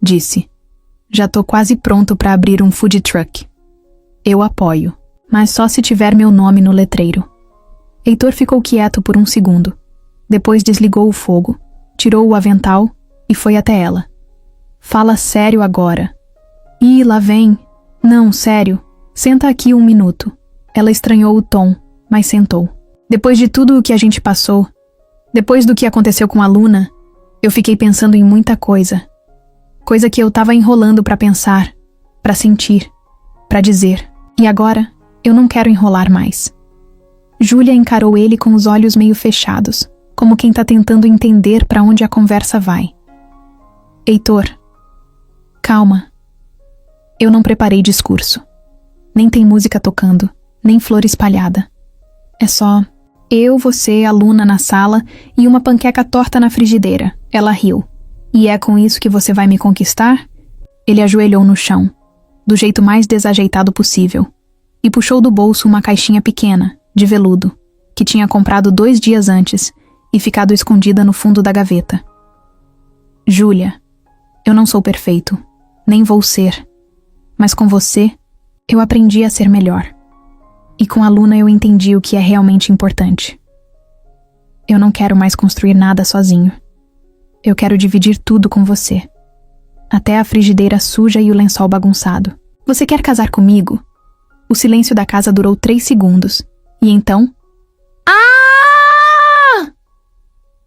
disse. "Já tô quase pronto para abrir um food truck. Eu apoio, mas só se tiver meu nome no letreiro." Heitor ficou quieto por um segundo. Depois desligou o fogo, tirou o avental e foi até ela. "Fala sério agora." "Ih, lá vem." "Não, sério. Senta aqui 1 minuto." Ela estranhou o tom, mas sentou. "Depois de tudo o que a gente passou, depois do que aconteceu com a Luna, eu fiquei pensando em muita coisa. Coisa que eu tava enrolando pra pensar, pra sentir, pra dizer. E agora, eu não quero enrolar mais." Júlia encarou ele com os olhos meio fechados, como quem tá tentando entender pra onde a conversa vai. "Heitor, calma. Eu não preparei discurso. Nem tem música tocando, nem flor espalhada. É só Eu, você, a Luna na sala e uma panqueca torta na frigideira. Ela riu. E é com isso que você vai me conquistar? Ele ajoelhou no chão, do jeito mais desajeitado possível, e puxou do bolso uma caixinha pequena, de veludo, que tinha comprado 2 dias antes e ficado escondida no fundo da gaveta. Júlia, eu não sou perfeito, nem vou ser, mas com você, eu aprendi a ser melhor. E com a Luna eu entendi o que é realmente importante. Eu não quero mais construir nada sozinho. Eu quero dividir tudo com você. Até a frigideira suja e o lençol bagunçado. Você quer casar comigo? O silêncio da casa durou 3 segundos. E então... Ah!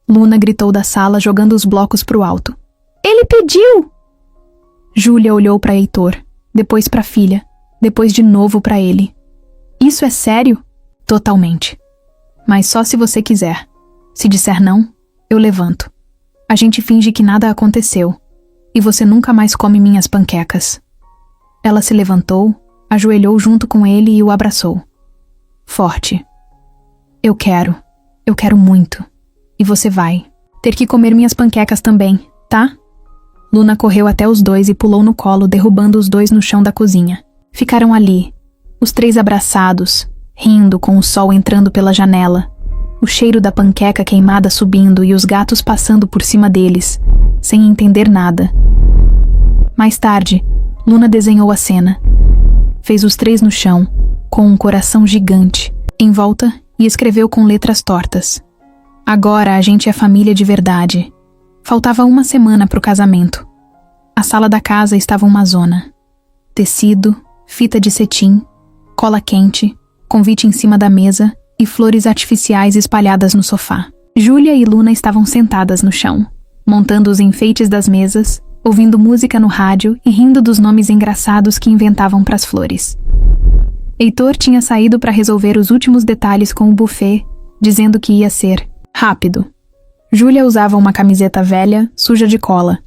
Luna gritou da sala, jogando os blocos pro alto. Ele pediu! Júlia olhou para Heitor, depois para a filha, depois de novo para ele. Isso é sério? Totalmente. Mas só se você quiser. Se disser não, eu levanto. A gente finge que nada aconteceu. E você nunca mais come minhas panquecas. Ela se levantou, ajoelhou junto com ele e o abraçou. Forte. Eu quero muito. E você vai ter que comer minhas panquecas também, tá? Luna correu até os 2 e pulou no colo, derrubando os 2 no chão da cozinha. Ficaram ali, os 3 abraçados, rindo com o sol entrando pela janela, o cheiro da panqueca queimada subindo e os gatos passando por cima deles, sem entender nada. Mais tarde, Luna desenhou a cena. Fez os 3 no chão, com um coração gigante, em volta, e escreveu com letras tortas. Agora a gente é família de verdade. Faltava 1 semana pro casamento. A sala da casa estava uma zona. Tecido, fita de cetim, cola quente, convite em cima da mesa e flores artificiais espalhadas no sofá. Júlia e Luna estavam sentadas no chão, montando os enfeites das mesas, ouvindo música no rádio e rindo dos nomes engraçados que inventavam pras flores. Heitor tinha saído para resolver os últimos detalhes com o buffet, dizendo que ia ser rápido. Júlia usava uma camiseta velha, suja de cola,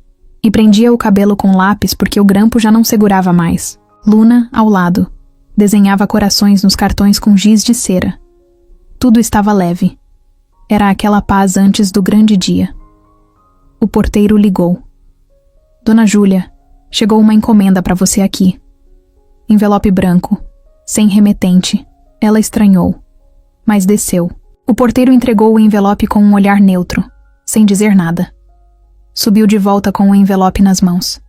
e prendia o cabelo com lápis porque o grampo já não segurava mais. Luna, ao lado, desenhava corações nos cartões com giz de cera. Tudo estava leve. Era aquela paz antes do grande dia. O porteiro ligou. Dona Júlia, chegou uma encomenda para você aqui. Envelope branco, sem remetente. Ela estranhou, mas desceu. O porteiro entregou o envelope com um olhar neutro, sem dizer nada. Subiu de volta com o envelope nas mãos.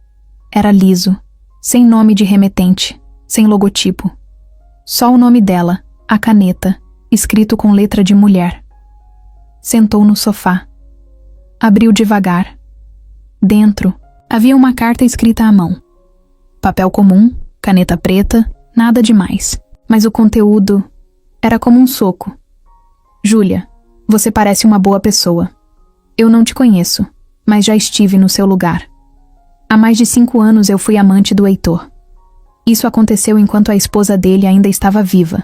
Era liso, sem nome de remetente, sem logotipo. Só o nome dela, a caneta, escrito com letra de mulher. Sentou no sofá. Abriu devagar. Dentro, havia uma carta escrita à mão. Papel comum, caneta preta, nada demais. Mas o conteúdo era como um soco. Júlia, você parece uma boa pessoa. Eu não te conheço, mas já estive no seu lugar. Há mais de 5 anos eu fui amante do Heitor. Isso aconteceu enquanto a esposa dele ainda estava viva.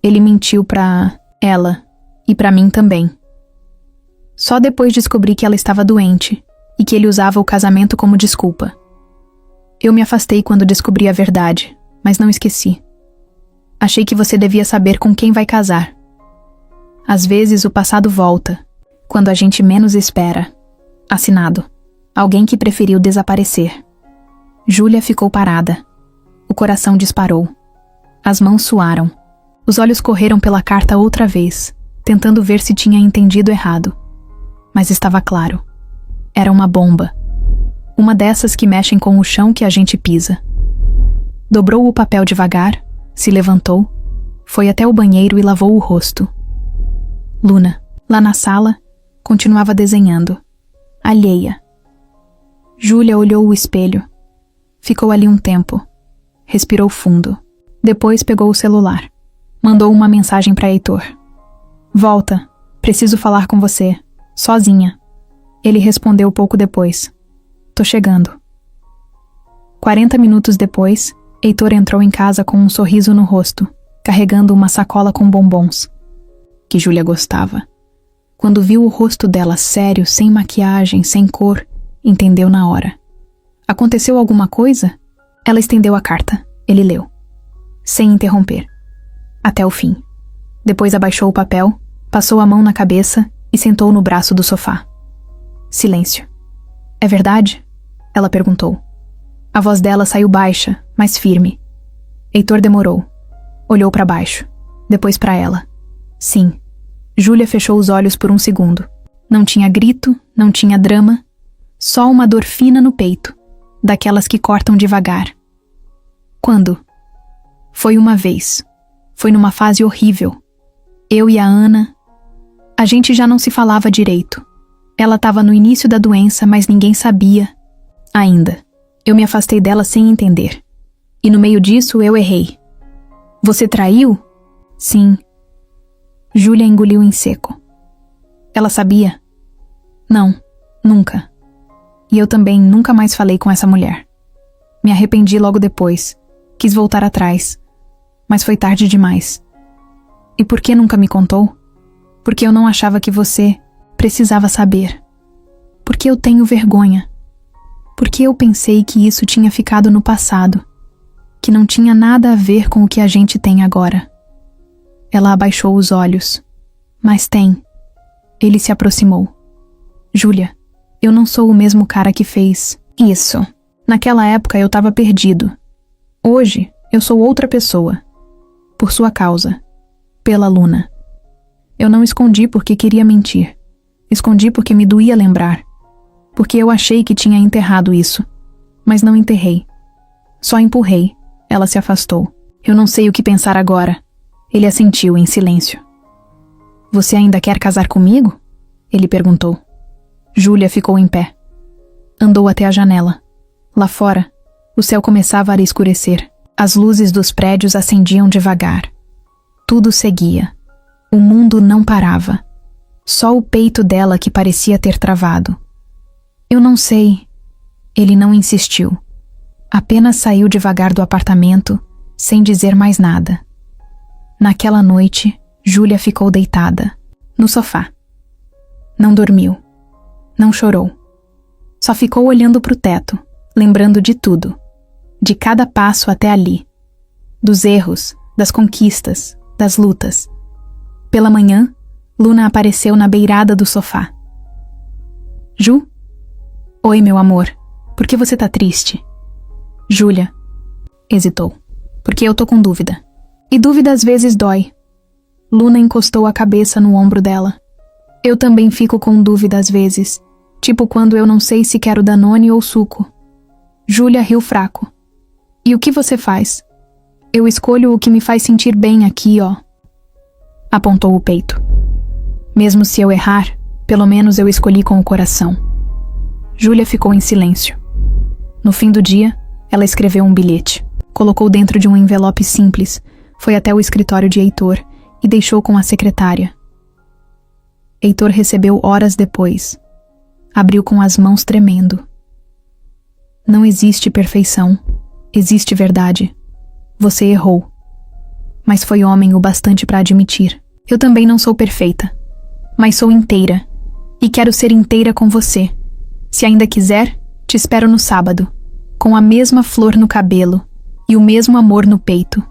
Ele mentiu pra ela e pra mim também. Só depois descobri que ela estava doente e que ele usava o casamento como desculpa. Eu me afastei quando descobri a verdade, mas não esqueci. Achei que você devia saber com quem vai casar. Às vezes o passado volta, quando a gente menos espera. Assinado. Alguém que preferiu desaparecer. Júlia ficou parada. O coração disparou. As mãos suaram. Os olhos correram pela carta outra vez, tentando ver se tinha entendido errado. Mas estava claro. Era uma bomba. Uma dessas que mexem com o chão que a gente pisa. Dobrou o papel devagar, se levantou, foi até o banheiro e lavou o rosto. Luna, lá na sala, continuava desenhando. Alheia. Júlia olhou o espelho. Ficou ali um tempo. Respirou fundo. Depois pegou o celular. Mandou uma mensagem para Heitor. Volta. Preciso falar com você. Sozinha. Ele respondeu pouco depois. Tô chegando. 40 minutos depois, Heitor entrou em casa com um sorriso no rosto, carregando uma sacola com bombons. Que Júlia gostava. Quando viu o rosto dela sério, sem maquiagem, sem cor, entendeu na hora. Aconteceu alguma coisa? Ela estendeu a carta. Ele leu. Sem interromper. Até o fim. Depois abaixou o papel Passou a mão na cabeça e sentou no braço do sofá. Silêncio. É verdade? Ela perguntou. A voz dela saiu baixa, mas firme. Heitor demorou. Olhou para baixo. Depois para ela. Sim. Júlia fechou os olhos por um segundo. Não tinha grito, não tinha drama. Só uma dor fina no peito. Daquelas que cortam devagar. Quando? Foi uma vez. Foi numa fase horrível. Eu e a Ana... A gente já não se falava direito. Ela estava no início da doença, mas ninguém sabia. Ainda. Eu me afastei dela sem entender. E no meio disso, eu errei. Você traiu? Sim. Júlia engoliu em seco. Ela sabia? Não, nunca. E eu também nunca mais falei com essa mulher. Me arrependi logo depois. Quis voltar atrás. Mas foi tarde demais. E por que nunca me contou? Porque eu não achava que você precisava saber. Porque eu tenho vergonha. Porque eu pensei que isso tinha ficado no passado. Que não tinha nada a ver com o que a gente tem agora. Ela abaixou os olhos. Mas tem. Ele se aproximou. Júlia, eu não sou o mesmo cara que fez isso. Naquela época eu estava perdido. Hoje eu sou outra pessoa. Por sua causa. Pela Luna. Eu não escondi porque queria mentir. Escondi porque me doía lembrar. Porque eu achei que tinha enterrado isso. Mas não enterrei. Só empurrei. Ela se afastou. Eu não sei o que pensar agora. Ele assentiu em silêncio. Você ainda quer casar comigo? Ele perguntou. Júlia ficou em pé. Andou até a janela. Lá fora, o céu começava a escurecer. As luzes dos prédios acendiam devagar. Tudo seguia. O mundo não parava. Só o peito dela que parecia ter travado. Eu não sei. Ele não insistiu. Apenas saiu devagar do apartamento, sem dizer mais nada. Naquela noite, Júlia ficou deitada, no sofá. Não dormiu. Não chorou. Só ficou olhando para o teto, lembrando de tudo. De cada passo até ali. Dos erros, das conquistas, das lutas. Pela manhã, Luna apareceu na beirada do sofá. Ju? Oi, meu amor. Por que você tá triste? Júlia. Hesitou. Porque eu tô com dúvida. E dúvida às vezes dói. Luna encostou a cabeça no ombro dela. Eu também fico com dúvida às vezes. Tipo quando eu não sei se quero Danone ou suco. Júlia riu fraco. E o que você faz? Eu escolho o que me faz sentir bem aqui, ó. Apontou o peito. Mesmo se eu errar, pelo menos eu escolhi com o coração. Júlia ficou em silêncio. No fim do dia, ela escreveu um bilhete. Colocou dentro de um envelope simples, foi até o escritório de Heitor e deixou com a secretária. Heitor recebeu horas depois. Abriu com as mãos tremendo. Não existe perfeição. Existe verdade. Você errou. Mas foi homem o bastante para admitir. Eu também não sou perfeita. Mas sou inteira. E quero ser inteira com você. Se ainda quiser, te espero no sábado. Com a mesma flor no cabelo. E o mesmo amor no peito.